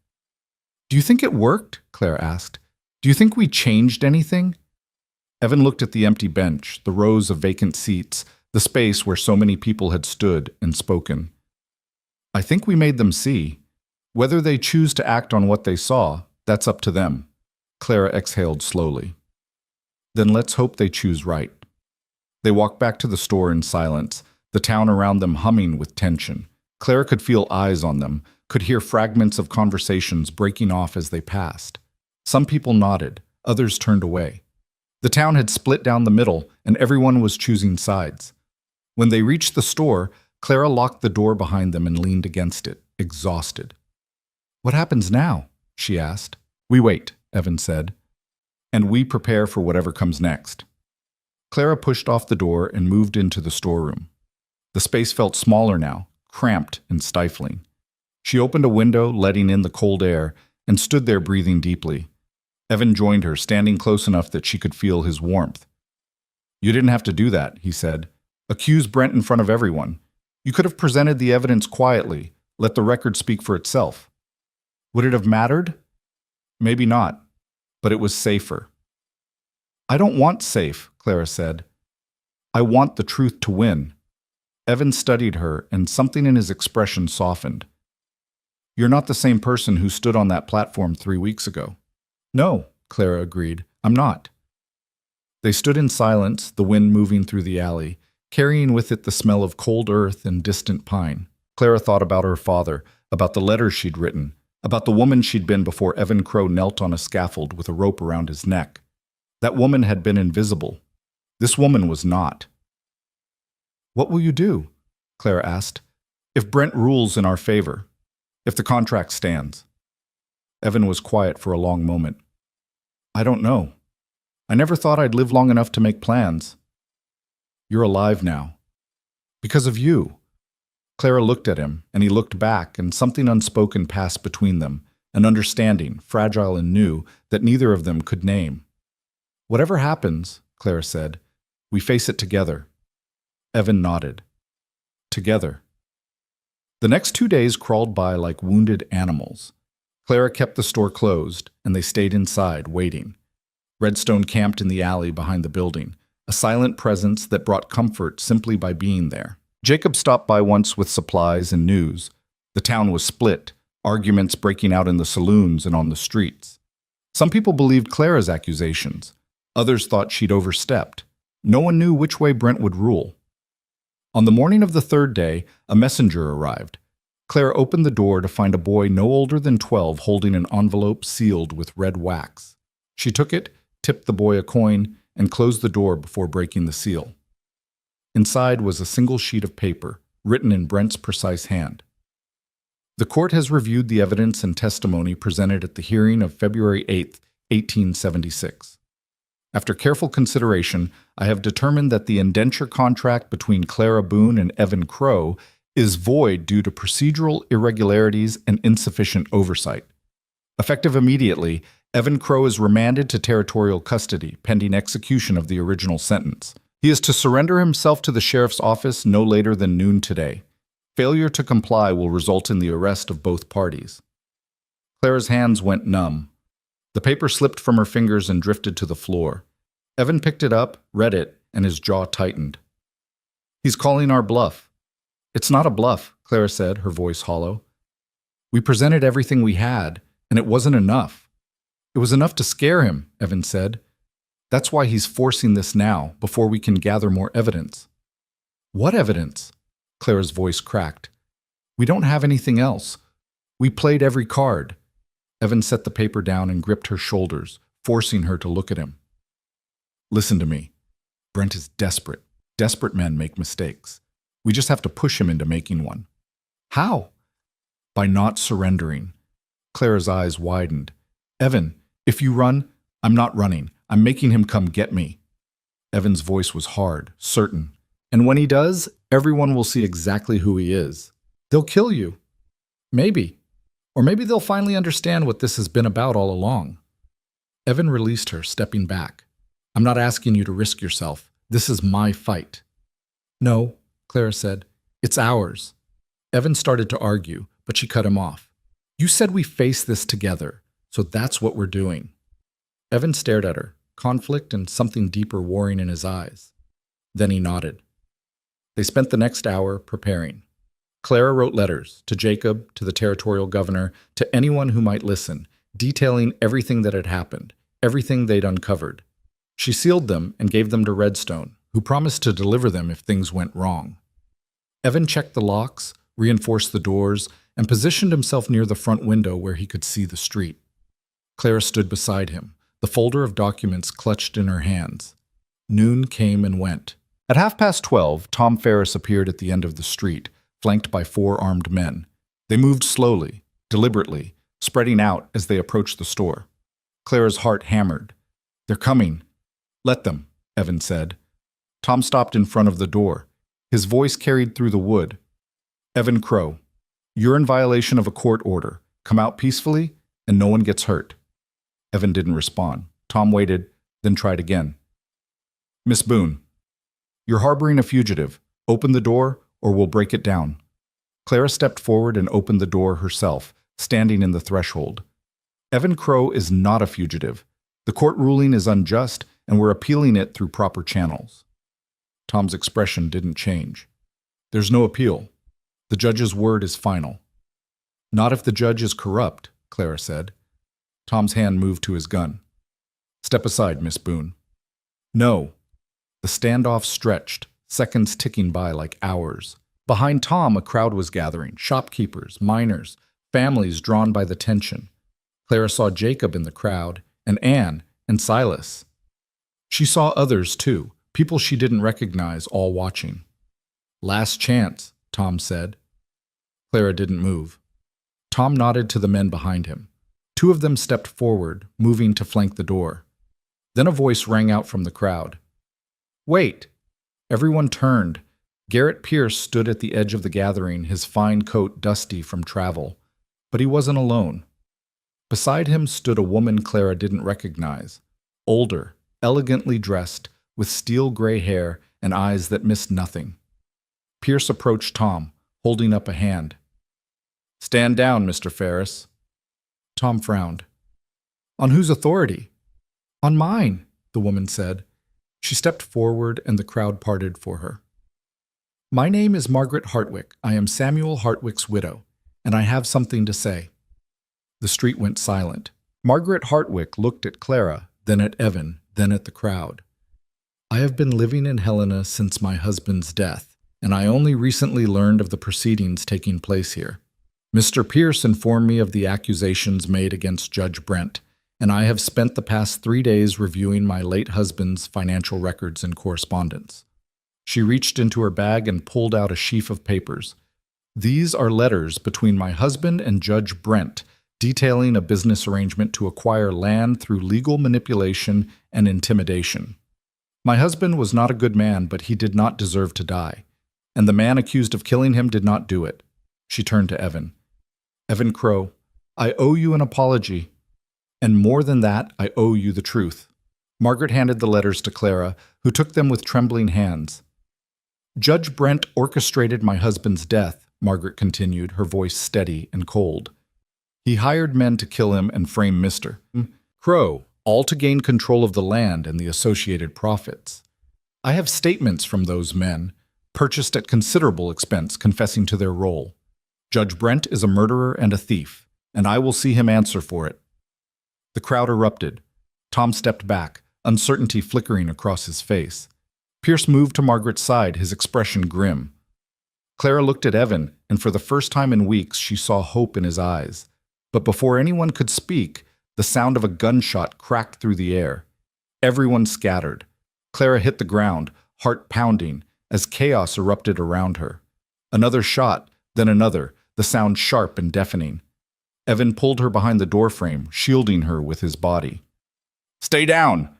"Do you think it worked?" Claire asked. "Do you think we changed anything?" Evan looked at the empty bench, the rows of vacant seats, the space where so many people had stood and spoken. "I think we made them see. Whether they choose to act on what they saw, that's up to them." Clara exhaled slowly. "Then let's hope they choose right." They walked back to the store in silence, the town around them humming with tension. Clara could feel eyes on them, could hear fragments of conversations breaking off as they passed. Some people nodded, others turned away. The town had split down the middle, and everyone was choosing sides. When they reached the store, Clara locked the door behind them and leaned against it, exhausted. "What happens now?" she asked. "We wait," Evan said, "and we prepare for whatever comes next." Clara pushed off the door and moved into the storeroom. The space felt smaller now, cramped and stifling. She opened a window, letting in the cold air, and stood there breathing deeply. Evan joined her, standing close enough that she could feel his warmth. "You didn't have to do that," he said. "Accuse Brent in front of everyone. You could have presented the evidence quietly, let the record speak for itself. Would it have mattered? Maybe not, but it was safer." "I don't want safe," Clara said. "I want the truth to win." Evan studied her, and something in his expression softened. "You're not the same person who stood on that platform 3 weeks ago." "No," Clara agreed. "I'm not." They stood in silence, the wind moving through the alley, carrying with it the smell of cold earth and distant pine. Clara thought about her father, about the letters she'd written, about the woman she'd been before Evan Crow knelt on a scaffold with a rope around his neck. That woman had been invisible. This woman was not. "What will you do?" Clara asked. "If Brent rules in our favor, if the contract stands." Evan was quiet for a long moment. "I don't know. I never thought I'd live long enough to make plans." "You're alive now. Because of you." Clara looked at him, and he looked back, and something unspoken passed between them, an understanding, fragile and new, that neither of them could name. "Whatever happens," Clara said, "we face it together." Evan nodded. Together. The next 2 days crawled by like wounded animals. Clara kept the store closed, and they stayed inside, waiting. Redstone camped in the alley behind the building, a silent presence that brought comfort simply by being there. Jacob stopped by once with supplies and news. The town was split, arguments breaking out in the saloons and on the streets. Some people believed Clara's accusations. Others thought she'd overstepped. No one knew which way Brent would rule. On the morning of the 3rd day, a messenger arrived. Clara opened the door to find a boy no older than 12 holding an envelope sealed with red wax. She took it, tipped the boy a coin, and closed the door before breaking the seal. Inside was a single sheet of paper, written in Brent's precise hand. "The court has reviewed the evidence and testimony presented at the hearing of February 8, 1876. After careful consideration, I have determined that the indenture contract between Clara Boone and Evan Crow is void due to procedural irregularities and insufficient oversight. Effective immediately, Evan Crow is remanded to territorial custody pending execution of the original sentence. He is to surrender himself to the sheriff's office no later than noon today. Failure to comply will result in the arrest of both parties." Clara's hands went numb. The paper slipped from her fingers and drifted to the floor. Evan picked it up, read it, and his jaw tightened. "He's calling our bluff." "It's not a bluff," Clara said, her voice hollow. "We presented everything we had, and it wasn't enough." "It was enough to scare him," Evan said. "That's why he's forcing this now, before we can gather more evidence." "What evidence?" Clara's voice cracked. "We don't have anything else. We played every card." Evan set the paper down and gripped her shoulders, forcing her to look at him. "Listen to me. Brent is desperate. Desperate men make mistakes. We just have to push him into making one." "How?" "By not surrendering." Clara's eyes widened. "Evan, if you run, I'm not running. I'm making him come get me." Evan's voice was hard, certain. "And when he does, everyone will see exactly who he is. They'll kill you." "Maybe. Or maybe they'll finally understand what this has been about all along." Evan released her, stepping back. "I'm not asking you to risk yourself. This is my fight." "No," Clara said. "It's ours." Evan started to argue, but she cut him off. "You said we face this together, so that's what we're doing." Evan stared at her, conflict and something deeper warring in his eyes. Then he nodded. They spent the next hour preparing. Clara wrote letters to Jacob, to the territorial governor, to anyone who might listen, detailing everything that had happened, everything they'd uncovered. She sealed them and gave them to Redstone, who promised to deliver them if things went wrong. Evan checked the locks, reinforced the doors, and positioned himself near the front window where he could see the street. Clara stood beside him, the folder of documents clutched in her hands. Noon came and went. At 12:30, Tom Ferris appeared at the end of the street, flanked by 4 armed men. They moved slowly, deliberately, spreading out as they approached the store. Clara's heart hammered. "They're coming." "Let them," Evan said. Tom stopped in front of the door. His voice carried through the wood. "Evan Crow, you're in violation of a court order. Come out peacefully, and no one gets hurt." Evan didn't respond. Tom waited, then tried again. "Miss Boone, you're harboring a fugitive. Open the door, or we'll break it down." Clara stepped forward and opened the door herself, standing in the threshold. "Evan Crow is not a fugitive. The court ruling is unjust, and we're appealing it through proper channels." Tom's expression didn't change. "There's no appeal. The judge's word is final." "Not if the judge is corrupt," Clara said. Tom's hand moved to his gun. "Step aside, Miss Boone." "No." The standoff stretched, seconds ticking by like hours. Behind Tom, a crowd was gathering, shopkeepers, miners, families drawn by the tension. Clara saw Jacob in the crowd, and Anne, and Silas. She saw others, too, people she didn't recognize, all watching. "Last chance," Tom said. Clara didn't move. Tom nodded to the men behind him. 2 of them stepped forward, moving to flank the door. Then a voice rang out from the crowd. "Wait!" Everyone turned. Garrett Pierce stood at the edge of the gathering, his fine coat dusty from travel. But he wasn't alone. Beside him stood a woman Clara didn't recognize. Older, elegantly dressed, with steel gray hair and eyes that missed nothing. Pierce approached Tom, holding up a hand. "Stand down, Mr. Ferris." Tom frowned. "On whose authority?" "On mine," the woman said. She stepped forward and the crowd parted for her. "My name is Margaret Hartwick. I am Samuel Hartwick's widow, and I have something to say." The street went silent. Margaret Hartwick looked at Clara, then at Evan, then at the crowd. "I have been living in Helena since my husband's death, and I only recently learned of the proceedings taking place here. Mr. Pierce informed me of the accusations made against Judge Brent, and I have spent the past 3 days reviewing my late husband's financial records and correspondence." She reached into her bag and pulled out a sheaf of papers. "These are letters between my husband and Judge Brent, detailing a business arrangement to acquire land through legal manipulation and intimidation. My husband was not a good man, but he did not deserve to die, and the man accused of killing him did not do it." She turned to Evan. "Evan Crow, I owe you an apology. And more than that, I owe you the truth." Margaret handed the letters to Clara, who took them with trembling hands. "Judge Brent orchestrated my husband's death," Margaret continued, her voice steady and cold. "He hired men to kill him and frame Mr. Crow, all to gain control of the land and the associated profits. I have statements from those men, purchased at considerable expense, confessing to their role. Judge Brent is a murderer and a thief, and I will see him answer for it." The crowd erupted. Tom stepped back, uncertainty flickering across his face. Pierce moved to Margaret's side, his expression grim. Clara looked at Evan, and for the first time in weeks she saw hope in his eyes. But before anyone could speak, the sound of a gunshot cracked through the air. Everyone scattered. Clara hit the ground, heart pounding, as chaos erupted around her. Another shot, then another, the sound sharp and deafening. Evan pulled her behind the doorframe, shielding her with his body. "Stay down!"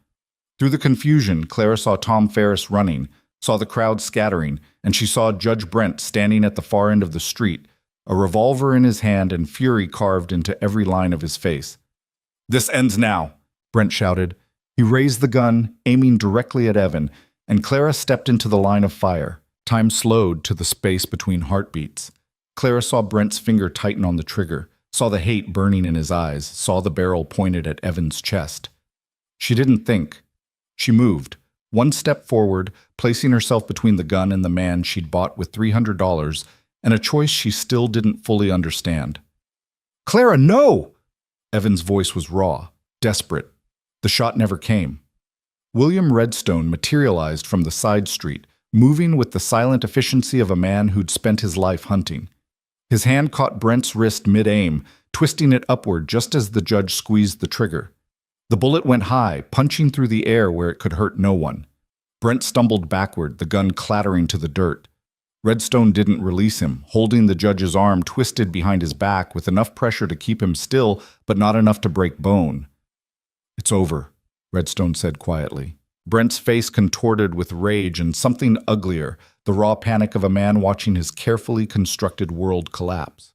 Through the confusion, Clara saw Tom Ferris running, saw the crowd scattering, and she saw Judge Brent standing at the far end of the street, a revolver in his hand and fury carved into every line of his face. "This ends now," Brent shouted. He raised the gun, aiming directly at Evan, and Clara stepped into the line of fire. Time slowed to the space between heartbeats. Clara saw Brent's finger tighten on the trigger, saw the hate burning in his eyes, saw the barrel pointed at Evan's chest. She didn't think. She moved, one step forward, placing herself between the gun and the man she'd bought with $300, and a choice she still didn't fully understand. "Clara, no!" Evan's voice was raw, desperate. The shot never came. William Redstone materialized from the side street, moving with the silent efficiency of a man who'd spent his life hunting. His hand caught Brent's wrist mid-aim, twisting it upward just as the judge squeezed the trigger. The bullet went high, punching through the air where it could hurt no one. Brent stumbled backward, the gun clattering to the dirt. Redstone didn't release him, holding the judge's arm twisted behind his back with enough pressure to keep him still, but not enough to break bone. "It's over," Redstone said quietly. Brent's face contorted with rage and something uglier, the raw panic of a man watching his carefully constructed world collapse.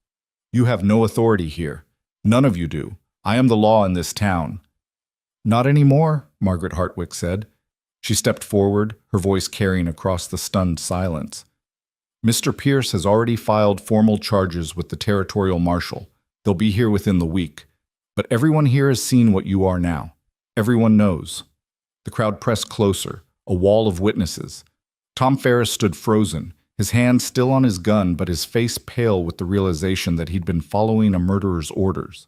"You have no authority here. None of you do. I am the law in this town." "Not anymore," Margaret Hartwick said. She stepped forward, her voice carrying across the stunned silence. "Mr. Pierce has already filed formal charges with the territorial marshal. They'll be here within the week. But everyone here has seen what you are now. Everyone knows." The crowd pressed closer, a wall of witnesses. Tom Ferris stood frozen, his hand still on his gun but his face pale with the realization that he'd been following a murderer's orders.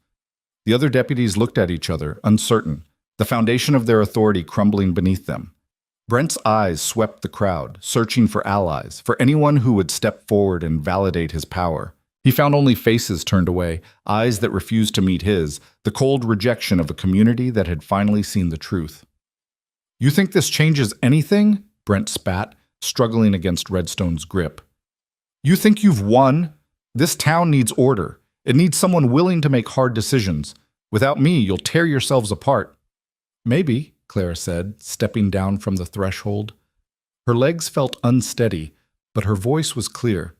The other deputies looked at each other, uncertain, the foundation of their authority crumbling beneath them. Brent's eyes swept the crowd, searching for allies, for anyone who would step forward and validate his power. He found only faces turned away, eyes that refused to meet his, the cold rejection of a community that had finally seen the truth. "You think this changes anything?" Brent spat, struggling against Redstone's grip. "You think you've won? This town needs order. It needs someone willing to make hard decisions. Without me, you'll tear yourselves apart." "Maybe," Clara said, stepping down from the threshold. Her legs felt unsteady, but her voice was clear.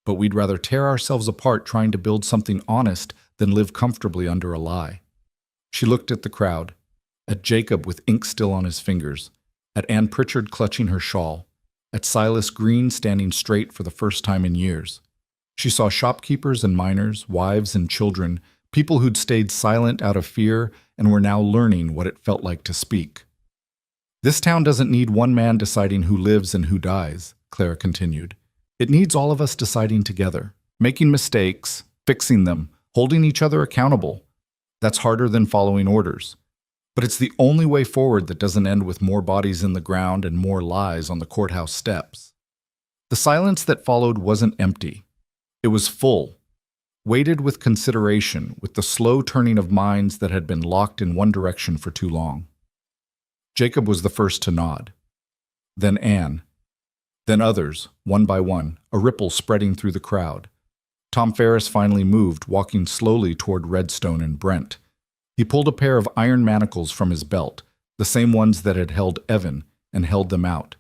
"But we'd rather tear ourselves apart trying to build something honest than live comfortably under a lie." She looked at the crowd, at Jacob with ink still on his fingers, at Ann Pritchard clutching her shawl, at Silas Green standing straight for the first time in years. She saw shopkeepers and miners, wives and children, people who'd stayed silent out of fear and were now learning what it felt like to speak. "This town doesn't need one man deciding who lives and who dies," Clara continued. "It needs all of us deciding together, making mistakes, fixing them, holding each other accountable. That's harder than following orders. But it's the only way forward that doesn't end with more bodies in the ground and more lies on the courthouse steps." The silence that followed wasn't empty. It was full, weighted with consideration, with the slow turning of minds that had been locked in one direction for too long. Jacob was the first to nod. Then Anne. Then others, one by one, a ripple spreading through the crowd. Tom Ferris finally moved, walking slowly toward Redstone and Brent. He pulled a pair of iron manacles from his belt, the same ones that had held Evan, and held them out.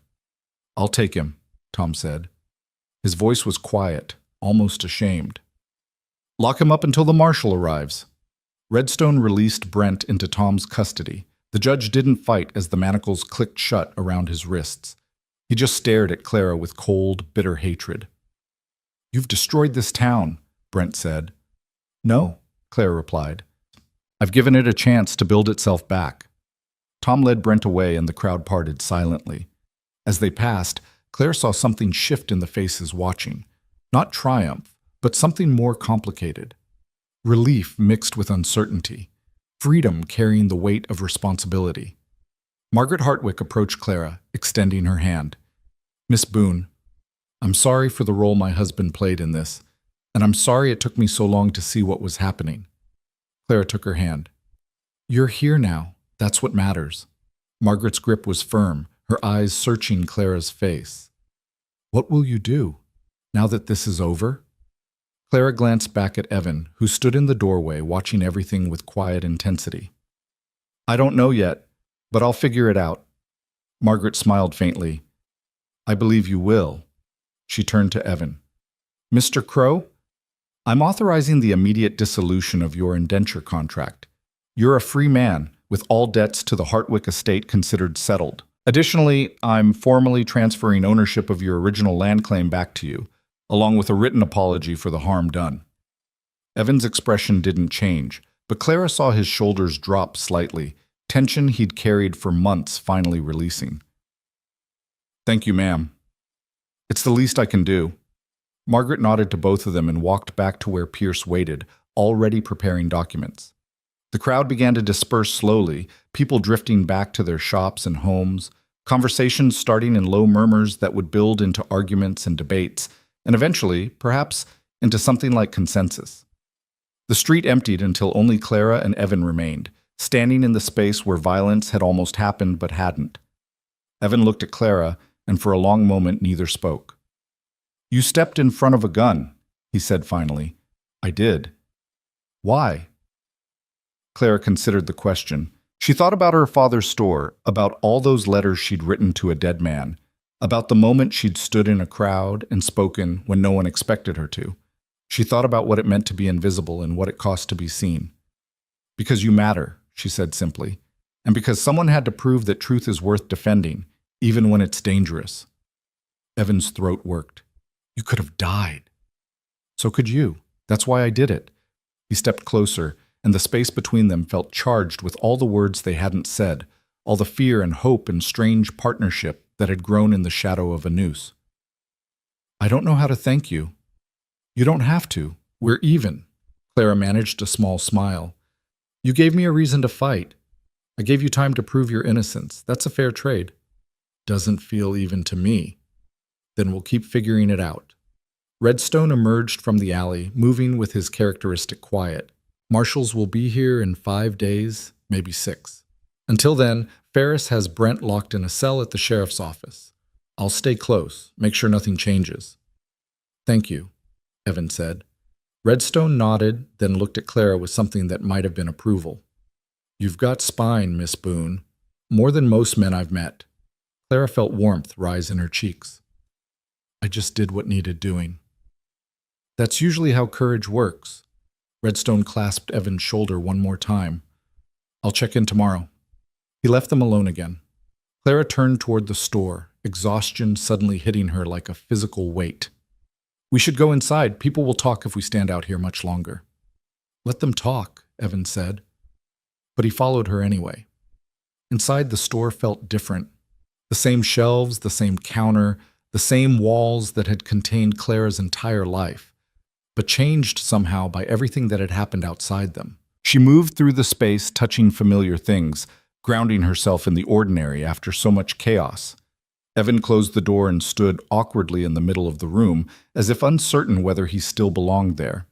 "I'll take him," Tom said. His voice was quiet, almost ashamed. "Lock him up until the marshal arrives." Redstone released Brent into Tom's custody. The judge didn't fight as the manacles clicked shut around his wrists. He just stared at Clara with cold, bitter hatred. "You've destroyed this town," Brent said. "No," Clara replied. "I've given it a chance to build itself back." Tom led Brent away and the crowd parted silently. As they passed, Claire saw something shift in the faces watching. Not triumph, but something more complicated. Relief mixed with uncertainty. Freedom carrying the weight of responsibility. Margaret Hartwick approached Clara, extending her hand. "Miss Boone, I'm sorry for the role my husband played in this, and I'm sorry it took me so long to see what was happening." Clara took her hand. "You're here now. That's what matters." Margaret's grip was firm, her eyes searching Clara's face. "What will you do, now that this is over?" Clara glanced back at Evan, who stood in the doorway watching everything with quiet intensity. "I don't know yet, but I'll figure it out." Margaret smiled faintly. "I believe you will." She turned to Evan. "Mr. Crow, I'm authorizing the immediate dissolution of your indenture contract. You're a free man, with all debts to the Hartwick estate considered settled. Additionally, I'm formally transferring ownership of your original land claim back to you, along with a written apology for the harm done. Evan's expression didn't change, but Clara saw his shoulders drop slightly, tension he'd carried for months finally releasing. "Thank you, ma'am. It's the least I can do." Margaret nodded to both of them and walked back to where Pierce waited, already preparing documents. The crowd began to disperse slowly, people drifting back to their shops and homes, conversations starting in low murmurs that would build into arguments and debates, and eventually, perhaps, into something like consensus. The street emptied until only Clara and Evan remained, standing in the space where violence had almost happened but hadn't. Evan looked at Clara, and for a long moment neither spoke. "You stepped in front of a gun," he said finally. "I did." "Why?" Clara considered the question. She thought about her father's store, about all those letters she'd written to a dead man, about the moment she'd stood in a crowd and spoken when no one expected her to. She thought about what it meant to be invisible and what it cost to be seen. "Because you matter," she said simply, "and because someone had to prove that truth is worth defending, even when it's dangerous." Evan's throat worked. "You could have died." "So could you. That's why I did it." He stepped closer, and the space between them felt charged with all the words they hadn't said, all the fear and hope and strange partnership that had grown in the shadow of a noose. "I don't know how to thank you." "You don't have to. We're even." Clara managed a small smile. "You gave me a reason to fight. I gave you time to prove your innocence. That's a fair trade." "Doesn't feel even to me." "Then we'll keep figuring it out." Redstone emerged from the alley, moving with his characteristic quiet. "Marshals will be here in 5 days, maybe 6. Until then, Ferris has Brent locked in a cell at the sheriff's office. I'll stay close, make sure nothing changes." "Thank you," Evan said. Redstone nodded, then looked at Clara with something that might have been approval. "You've got spine, Miss Boone. More than most men I've met." Clara felt warmth rise in her cheeks. "I just did what needed doing." "That's usually how courage works." Redstone clasped Evan's shoulder one more time. "I'll check in tomorrow." He left them alone again. Clara turned toward the store, exhaustion suddenly hitting her like a physical weight. "We should go inside. People will talk if we stand out here much longer." "Let them talk," Evan said. But he followed her anyway. Inside, the store felt different. The same shelves, the same counter, the same walls that had contained Clara's entire life, but changed somehow by everything that had happened outside them. She moved through the space, touching familiar things, grounding herself in the ordinary after so much chaos. Evan closed the door and stood awkwardly in the middle of the room, as if uncertain whether he still belonged there.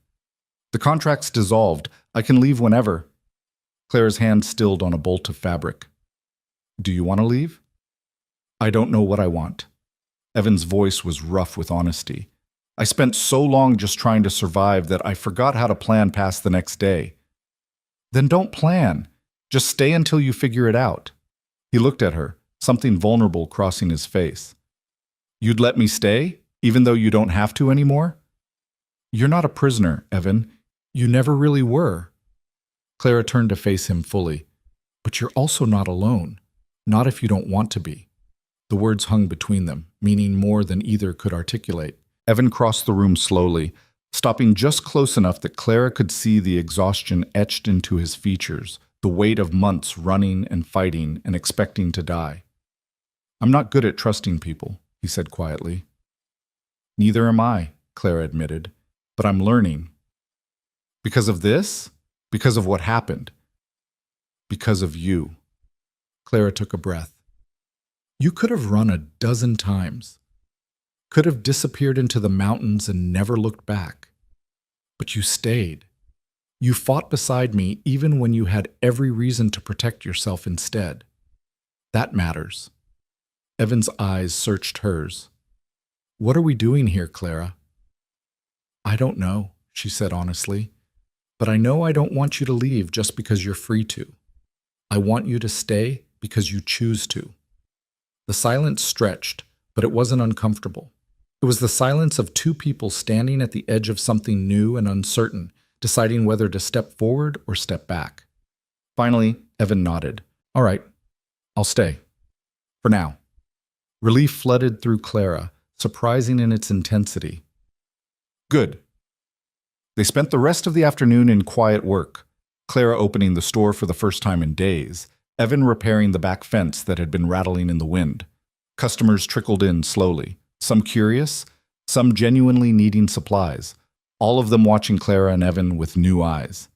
"The contract's dissolved. I can leave whenever." Clara's hand stilled on a bolt of fabric. "Do you want to leave?" "I don't know what I want." Evan's voice was rough with honesty. "I spent so long just trying to survive that I forgot how to plan past the next day." "Then don't plan. Just stay until you figure it out." He looked at her, something vulnerable crossing his face. "You'd let me stay, even though you don't have to anymore?" "You're not a prisoner, Evan. You never really were." Clara turned to face him fully. "But you're also not alone. Not if you don't want to be." The words hung between them, meaning more than either could articulate. Evan crossed the room slowly, stopping just close enough that Clara could see the exhaustion etched into his features, the weight of months running and fighting and expecting to die. "I'm not good at trusting people," he said quietly. "Neither am I," Clara admitted, "but I'm learning." "Because of this? Because of what happened?" "Because of you." Clara took a breath. "You could have run 12 times. Could have disappeared into the mountains and never looked back. But you stayed. You fought beside me even when you had every reason to protect yourself instead. That matters." Evan's eyes searched hers. "What are we doing here, Clara?" "I don't know," she said honestly. "But I know I don't want you to leave just because you're free to. I want you to stay because you choose to." The silence stretched, but it wasn't uncomfortable. It was the silence of two people standing at the edge of something new and uncertain, deciding whether to step forward or step back. Finally, Evan nodded. "All right, I'll stay. For now." Relief flooded through Clara, surprising in its intensity. Good. They spent the rest of the afternoon in quiet work, Clara opening the store for the first time in days, Evan repairing the back fence that had been rattling in the wind. Customers trickled in slowly, some curious, some genuinely needing supplies, all of them watching Clara and Evan with new eyes.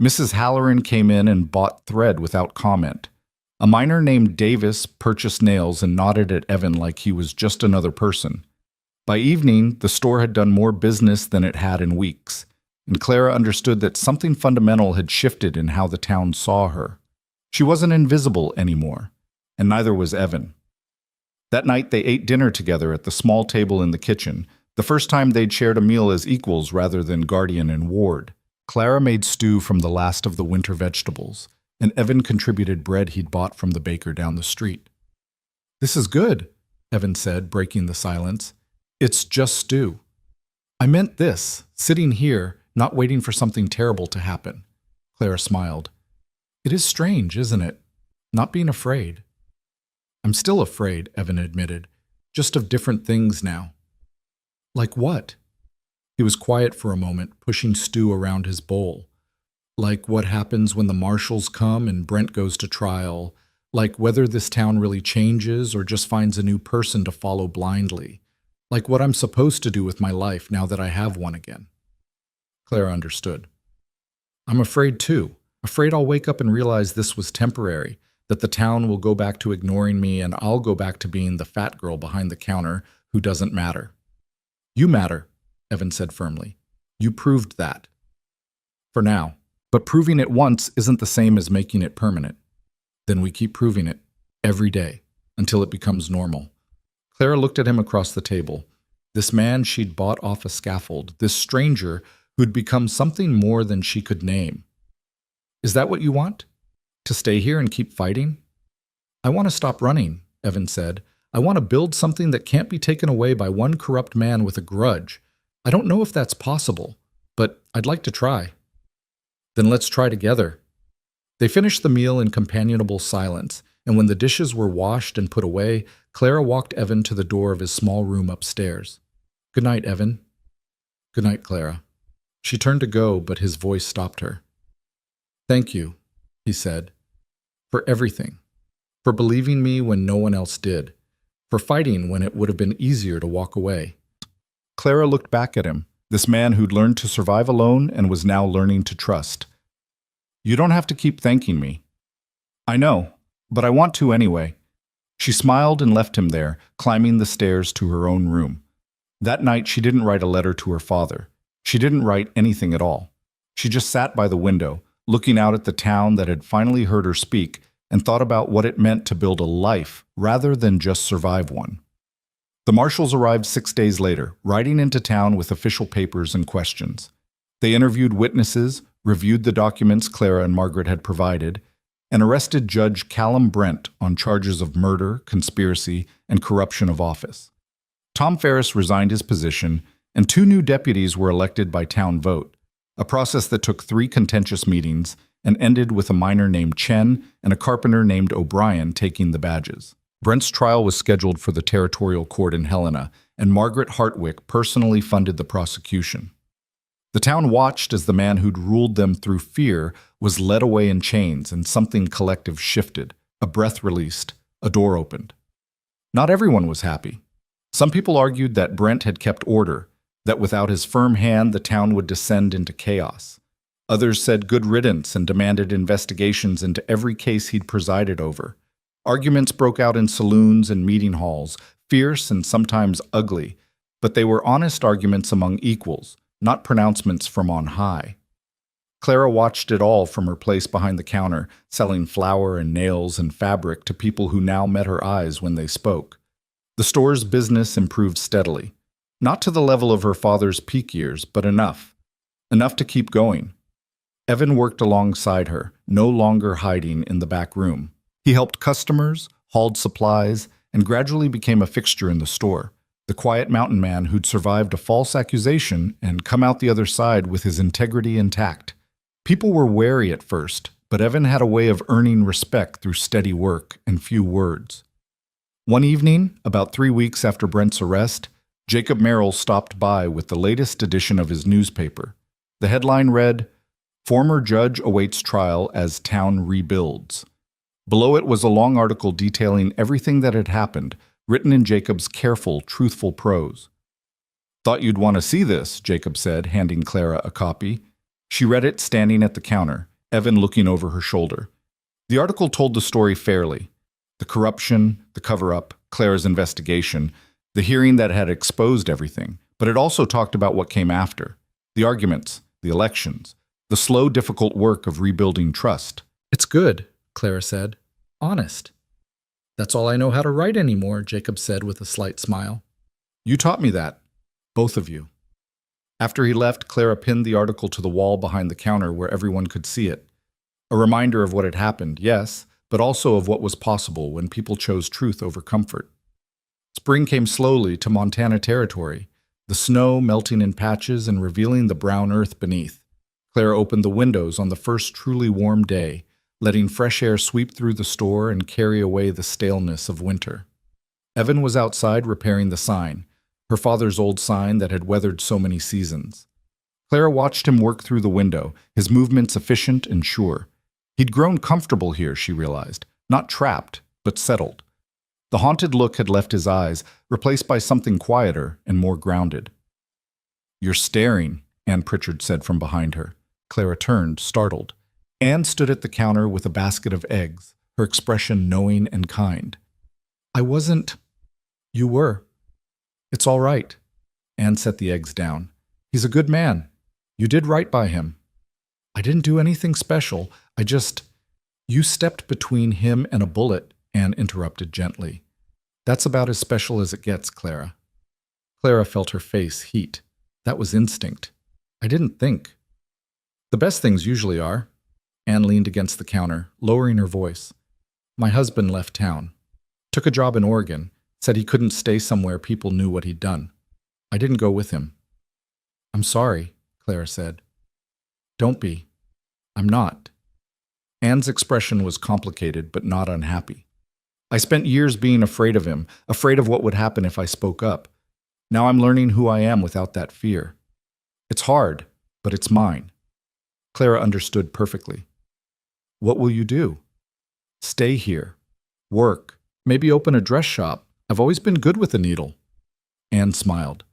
Mrs. Halloran came in and bought thread without comment. A miner named Davis purchased nails and nodded at Evan like he was just another person. By evening, the store had done more business than it had in weeks, and Clara understood that something fundamental had shifted in how the town saw her. She wasn't invisible anymore, and neither was Evan. That night they ate dinner together at the small table in the kitchen, the first time they'd shared a meal as equals rather than guardian and ward. Clara made stew from the last of the winter vegetables, and Evan contributed bread he'd bought from the baker down the street. "This is good," Evan said, breaking the silence. "It's just stew." "I meant this, sitting here, not waiting for something terrible to happen." Clara smiled. "It is strange, isn't it? Not being afraid." "I'm still afraid," Evan admitted, "just of different things now." "Like what?" He was quiet for a moment, pushing stew around his bowl. "Like what happens when the marshals come and Brent goes to trial, like whether this town really changes or just finds a new person to follow blindly, like what I'm supposed to do with my life now that I have one again." Clara understood. "I'm afraid too. Afraid I'll wake up and realize this was temporary, that the town will go back to ignoring me and I'll go back to being the fat girl behind the counter who doesn't matter." "You matter," Evan said firmly. "You proved that." "For now. But proving it once isn't the same as making it permanent. Then we keep proving it, every day, until it becomes normal." Clara looked at him across the table. This man she'd bought off a scaffold, this stranger who'd become something more than she could name. "Is that what you want? To stay here and keep fighting?" "I want to stop running," Evan said. "I want to build something that can't be taken away by one corrupt man with a grudge. I don't know if that's possible, but I'd like to try." "Then let's try together." They finished the meal in companionable silence, and when the dishes were washed and put away, Clara walked Evan to the door of his small room upstairs. "Good night, Evan." "Good night, Clara." She turned to go, but his voice stopped her. "Thank you," he said, "for everything. For believing me when no one else did. For fighting when it would have been easier to walk away." Clara looked back at him, this man who'd learned to survive alone and was now learning to trust. "You don't have to keep thanking me." "I know, but I want to anyway." She smiled and left him there, climbing the stairs to her own room. That night she didn't write a letter to her father. She didn't write anything at all. She just sat by the window, looking out at the town that had finally heard her speak, and thought about what it meant to build a life rather than just survive one. The marshals arrived 6 days later, riding into town with official papers and questions. They interviewed witnesses, reviewed the documents Clara and Margaret had provided, and arrested Judge Callum Brent on charges of murder, conspiracy, and corruption of office. Tom Ferris resigned his position, and 2 new deputies were elected by town vote, a process that took 3 contentious meetings and ended with a miner named Chen and a carpenter named O'Brien taking the badges. Brent's trial was scheduled for the territorial court in Helena, and Margaret Hartwick personally funded the prosecution. The town watched as the man who'd ruled them through fear was led away in chains, and something collective shifted, a breath released, a door opened. Not everyone was happy. Some people argued that Brent had kept order, that without his firm hand the town would descend into chaos. Others said good riddance and demanded investigations into every case he'd presided over. Arguments broke out in saloons and meeting halls, fierce and sometimes ugly, but they were honest arguments among equals, not pronouncements from on high. Clara watched it all from her place behind the counter, selling flour and nails and fabric to people who now met her eyes when they spoke. The store's business improved steadily, not to the level of her father's peak years, but enough to keep going. Evan worked alongside her, no longer hiding in the back room. He helped customers, hauled supplies, and gradually became a fixture in the store, the quiet mountain man who'd survived a false accusation and come out the other side with his integrity intact. People were wary at first, but Evan had a way of earning respect through steady work and few words. One evening, about 3 weeks after Brent's arrest, Jacob Merrill stopped by with the latest edition of his newspaper. The headline read, "Former Judge Awaits Trial as Town Rebuilds." Below it was a long article detailing everything that had happened, written in Jacob's careful, truthful prose. "Thought you'd want to see this," Jacob said, handing Clara a copy. She read it standing at the counter, Evan looking over her shoulder. The article told the story fairly. The corruption, the cover-up, Clara's investigation, the hearing that had exposed everything, but it also talked about what came after. The arguments, the elections, the slow, difficult work of rebuilding trust. "It's good," Clara said. "Honest." "That's all I know how to write anymore," Jacob said with a slight smile. "You taught me that. Both of you." After he left, Clara pinned the article to the wall behind the counter where everyone could see it. A reminder of what had happened, yes, but also of what was possible when people chose truth over comfort. Spring came slowly to Montana territory, the snow melting in patches and revealing the brown earth beneath. Clara opened the windows on the first truly warm day, letting fresh air sweep through the store and carry away the staleness of winter. Evan was outside repairing the sign, her father's old sign that had weathered so many seasons. Clara watched him work through the window, his movements efficient and sure. He'd grown comfortable here, she realized, not trapped, but settled. The haunted look had left his eyes, replaced by something quieter and more grounded. "You're staring," Ann Pritchard said from behind her. Clara turned, startled. Ann stood at the counter with a basket of eggs, her expression knowing and kind. "I wasn't—" "You were." "It's all right." Ann set the eggs down. "He's a good man. You did right by him." "I didn't do anything special. I just—" "You stepped between him and a bullet," Ann interrupted gently. "That's about as special as it gets, Clara." Clara felt her face heat. That was instinct. "I didn't think." "The best things usually are." Ann leaned against the counter, lowering her voice. "My husband left town. Took a job in Oregon. Said he couldn't stay somewhere people knew what he'd done. I didn't go with him." "I'm sorry," Clara said. "Don't be. I'm not." Ann's expression was complicated but not unhappy. "I spent years being afraid of him, afraid of what would happen if I spoke up. Now I'm learning who I am without that fear. It's hard, but it's mine." Clara understood perfectly. "What will you do?" "Stay here. Work. Maybe open a dress shop. I've always been good with a needle." Ann smiled.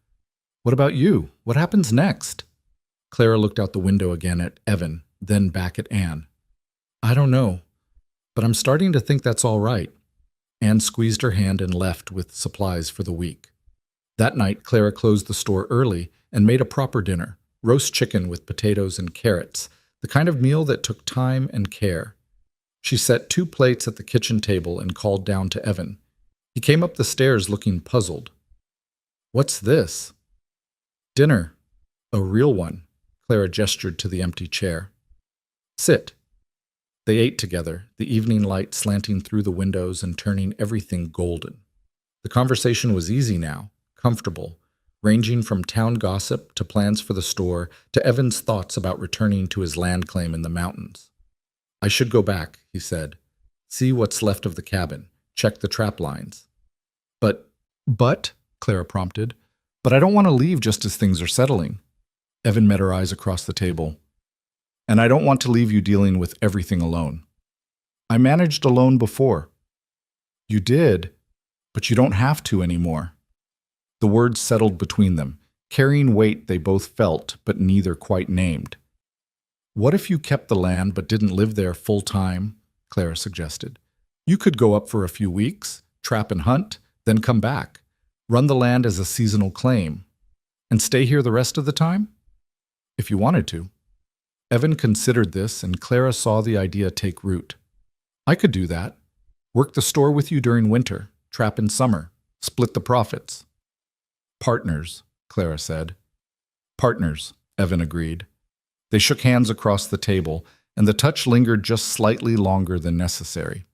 "What about you? What happens next?" Clara looked out the window again at Evan, then back at Ann. "I don't know, but I'm starting to think that's all right." Ann squeezed her hand and left with supplies for the week. That night, Clara closed the store early and made a proper dinner, roast chicken with potatoes and carrots, the kind of meal that took time and care. She set 2 plates at the kitchen table and called down to Evan. He came up the stairs looking puzzled. "What's this?" "Dinner. A real one." Clara gestured to the empty chair. "Sit." They ate together, the evening light slanting through the windows and turning everything golden. The conversation was easy now, comfortable, ranging from town gossip to plans for the store to Evan's thoughts about returning to his land claim in the mountains. "I should go back," he said. "See what's left of the cabin. Check the trap lines." But, Clara prompted, "But I don't want to leave just as things are settling." Evan met her eyes across the table. "And I don't want to leave you dealing with everything alone. I managed alone before." "You did, but you don't have to anymore." The words settled between them, carrying weight they both felt but neither quite named. "What if you kept the land but didn't live there full time?" Clara suggested. "You could go up for a few weeks, trap and hunt, then come back, run the land as a seasonal claim, and stay here the rest of the time? If you wanted to." Evan considered this, and Clara saw the idea take root. "I could do that. Work the store with you during winter, trap in summer, split the profits." "Partners," Clara said. "Partners," Evan agreed. They shook hands across the table, and the touch lingered just slightly longer than necessary.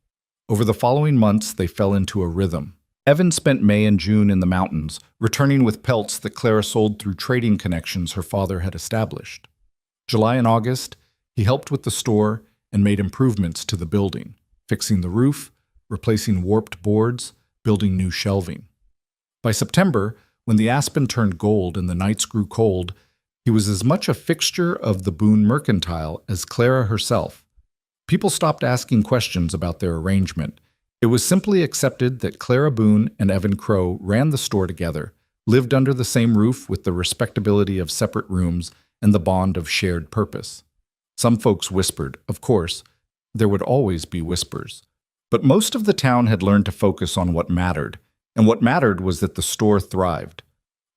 Over the following months, they fell into a rhythm. Evan spent May and June in the mountains, returning with pelts that Clara sold through trading connections her father had established. July and August, he helped with the store and made improvements to the building, fixing the roof, replacing warped boards, building new shelving. By September, when the aspen turned gold and the nights grew cold, he was as much a fixture of the Boone Mercantile as Clara herself. People stopped asking questions about their arrangement. It was simply accepted that Clara Boone and Evan Crow ran the store together, lived under the same roof with the respectability of separate rooms and the bond of shared purpose. Some folks whispered, of course. There would always be whispers. But most of the town had learned to focus on what mattered, and what mattered was that the store thrived.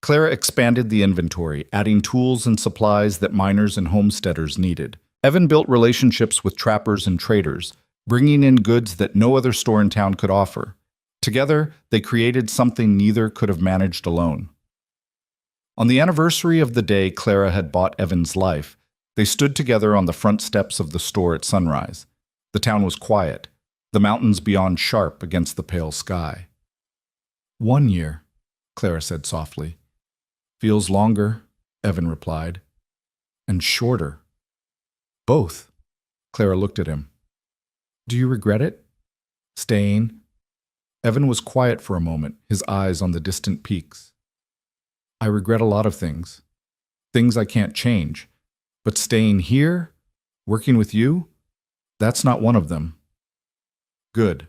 Clara expanded the inventory, adding tools and supplies that miners and homesteaders needed. Evan built relationships with trappers and traders, bringing in goods that no other store in town could offer. Together, they created something neither could have managed alone. On the anniversary of the day Clara had bought Evan's life, they stood together on the front steps of the store at sunrise. The town was quiet, the mountains beyond sharp against the pale sky. 1 year, Clara said softly. Feels longer, Evan replied. And shorter. Both. Clara looked at him. Do you regret it? Staying? Evan was quiet for a moment, his eyes on the distant peaks. I regret a lot of things. Things I can't change. But staying here, working with you, that's not one of them. Good.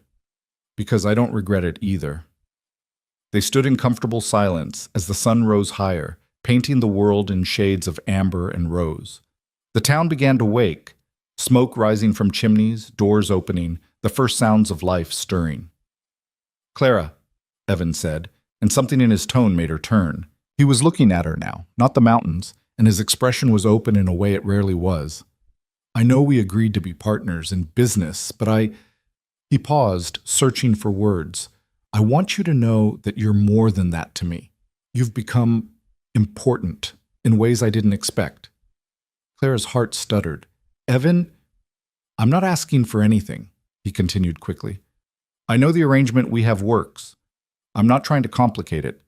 Because I don't regret it either. They stood in comfortable silence as the sun rose higher, painting the world in shades of amber and rose. The town began to wake, smoke rising from chimneys, doors opening, the first sounds of life stirring. Clara, Evan said, and something in his tone made her turn. He was looking at her now, not the mountains, and his expression was open in a way it rarely was. I know we agreed to be partners in business, but He paused, searching for words. I want you to know that you're more than that to me. You've become important in ways I didn't expect. Clara's heart stuttered. Evan, I'm not asking for anything, he continued quickly. I know the arrangement we have works. I'm not trying to complicate it.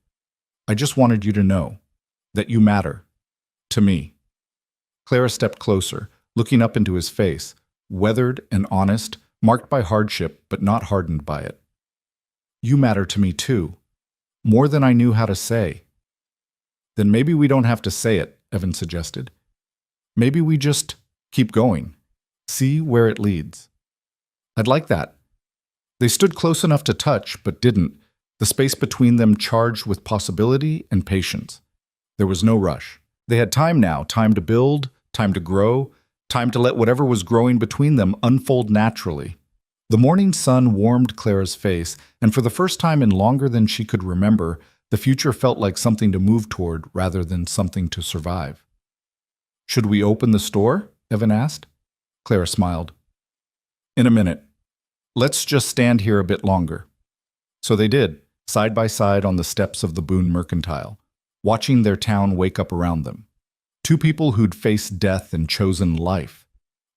I just wanted you to know that you matter to me. Clara stepped closer, looking up into his face, weathered and honest, marked by hardship but not hardened by it. You matter to me too, more than I knew how to say. Then maybe we don't have to say it, Evan suggested. Maybe we just keep going, see where it leads. I'd like that. They stood close enough to touch, but didn't, the space between them charged with possibility and patience. There was no rush. They had time now, time to build, time to grow, time to let whatever was growing between them unfold naturally. The morning sun warmed Clara's face, and for the first time in longer than she could remember, the future felt like something to move toward rather than something to survive. Should we open the store? Evan asked. Clara smiled. In a minute. Let's just stand here a bit longer. So they did, side by side on the steps of the Boone Mercantile, watching their town wake up around them. Two people who'd faced death and chosen life,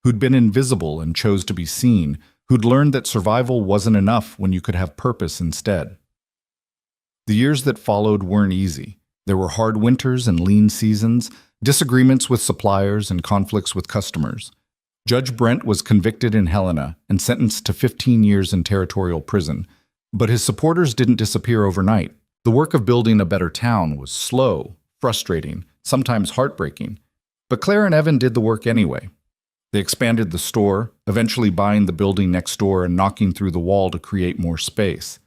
who'd been invisible and chose to be seen, who'd learned that survival wasn't enough when you could have purpose instead. The years that followed weren't easy. There were hard winters and lean seasons, disagreements with suppliers and conflicts with customers. Judge Brent was convicted in Helena and sentenced to 15 years in territorial prison, but his supporters didn't disappear overnight. The work of building a better town was slow, frustrating, sometimes heartbreaking. But Claire and Evan did the work anyway. They expanded the store, eventually buying the building next door and knocking through the wall to create more space.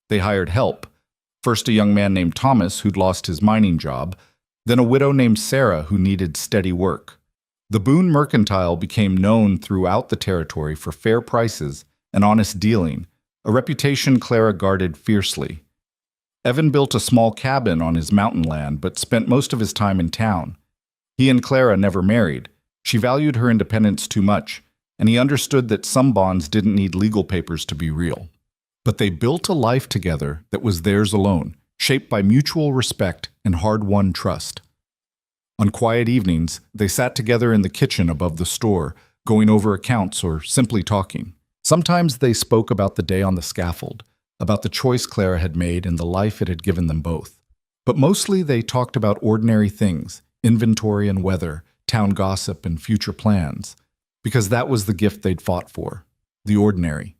They hired help. First a young man named Thomas who'd lost his mining job, then a widow named Sarah who needed steady work. The Boone Mercantile became known throughout the territory for fair prices and honest dealing, a reputation Clara guarded fiercely. Evan built a small cabin on his mountain land but spent most of his time in town. He and Clara never married. She valued her independence too much, and he understood that some bonds didn't need legal papers to be real. But they built a life together that was theirs alone, shaped by mutual respect and hard-won trust. On quiet evenings, they sat together in the kitchen above the store, going over accounts or simply talking. Sometimes they spoke about the day on the scaffold, about the choice Clara had made and the life it had given them both. But mostly they talked about ordinary things, inventory and weather, town gossip and future plans, because that was the gift they'd fought for, the ordinary.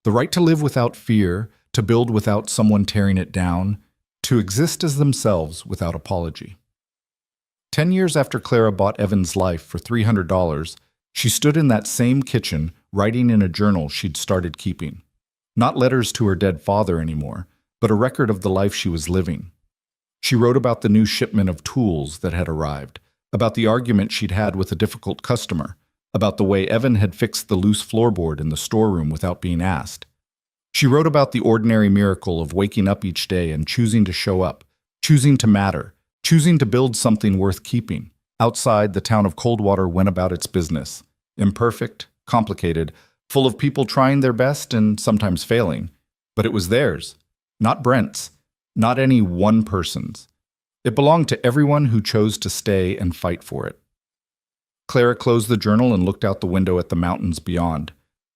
The right to live without fear, to build without someone tearing it down, to exist as themselves without apology. 10 years after Clara bought Evan's life for $300, she stood in that same kitchen writing in a journal she'd started keeping. Not letters to her dead father anymore, but a record of the life she was living. She wrote about the new shipment of tools that had arrived, about the argument she'd had with a difficult customer, about the way Evan had fixed the loose floorboard in the storeroom without being asked. She wrote about the ordinary miracle of waking up each day and choosing to show up, choosing to matter, choosing to build something worth keeping. Outside, the town of Coldwater went about its business, imperfect, complicated, full of people trying their best and sometimes failing. But it was theirs, not Brent's, not any one person's. It belonged to everyone who chose to stay and fight for it. Clara closed the journal and looked out the window at the mountains beyond.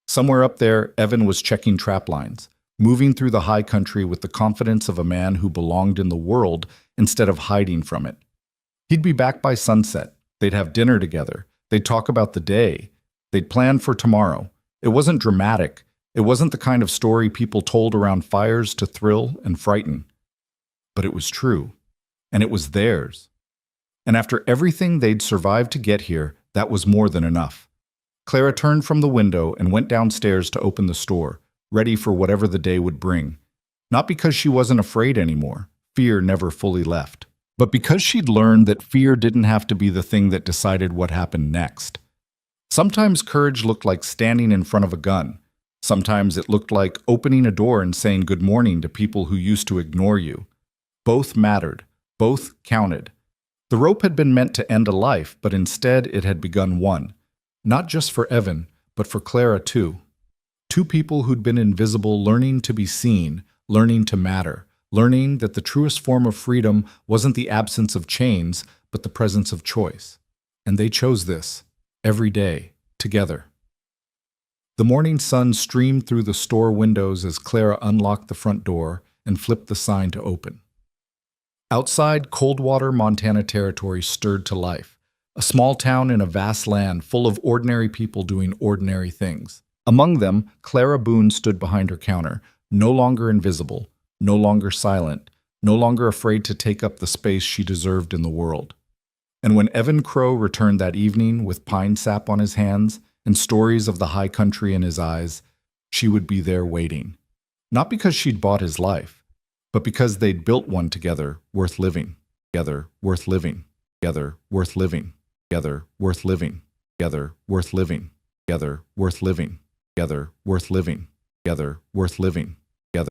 Somewhere up there, Evan was checking trap lines, moving through the high country with the confidence of a man who belonged in the world instead of hiding from it. He'd be back by sunset. They'd have dinner together. They'd talk about the day. They'd plan for tomorrow. It wasn't dramatic. It wasn't the kind of story people told around fires to thrill and frighten. But it was true. And it was theirs. And after everything they'd survived to get here, that was more than enough. Clara turned from the window and went downstairs to open the store, ready for whatever the day would bring. Not because she wasn't afraid anymore. Fear never fully left. But because she'd learned that fear didn't have to be the thing that decided what happened next. Sometimes courage looked like standing in front of a gun. Sometimes it looked like opening a door and saying good morning to people who used to ignore you. Both mattered. Both counted. The rope had been meant to end a life, but instead it had begun one. Not just for Evan, but for Clara too. Two people who'd been invisible learning to be seen, learning to matter, learning that the truest form of freedom wasn't the absence of chains, but the presence of choice. And they chose this, every day, together. The morning sun streamed through the store windows as Clara unlocked the front door and flipped the sign to open. Outside, Coldwater, Montana territory stirred to life, a small town in a vast land full of ordinary people doing ordinary things. Among them, Clara Boone stood behind her counter, no longer invisible, no longer silent, no longer afraid to take up the space she deserved in the world. And when Evan Crow returned that evening with pine sap on his hands and stories of the high country in his eyes, she would be there waiting. Not because she'd bought his life, but because they'd built one together, worth living, together, worth living, together, worth living, together, worth living, together, worth living, together, worth living, together, worth living, together, worth living.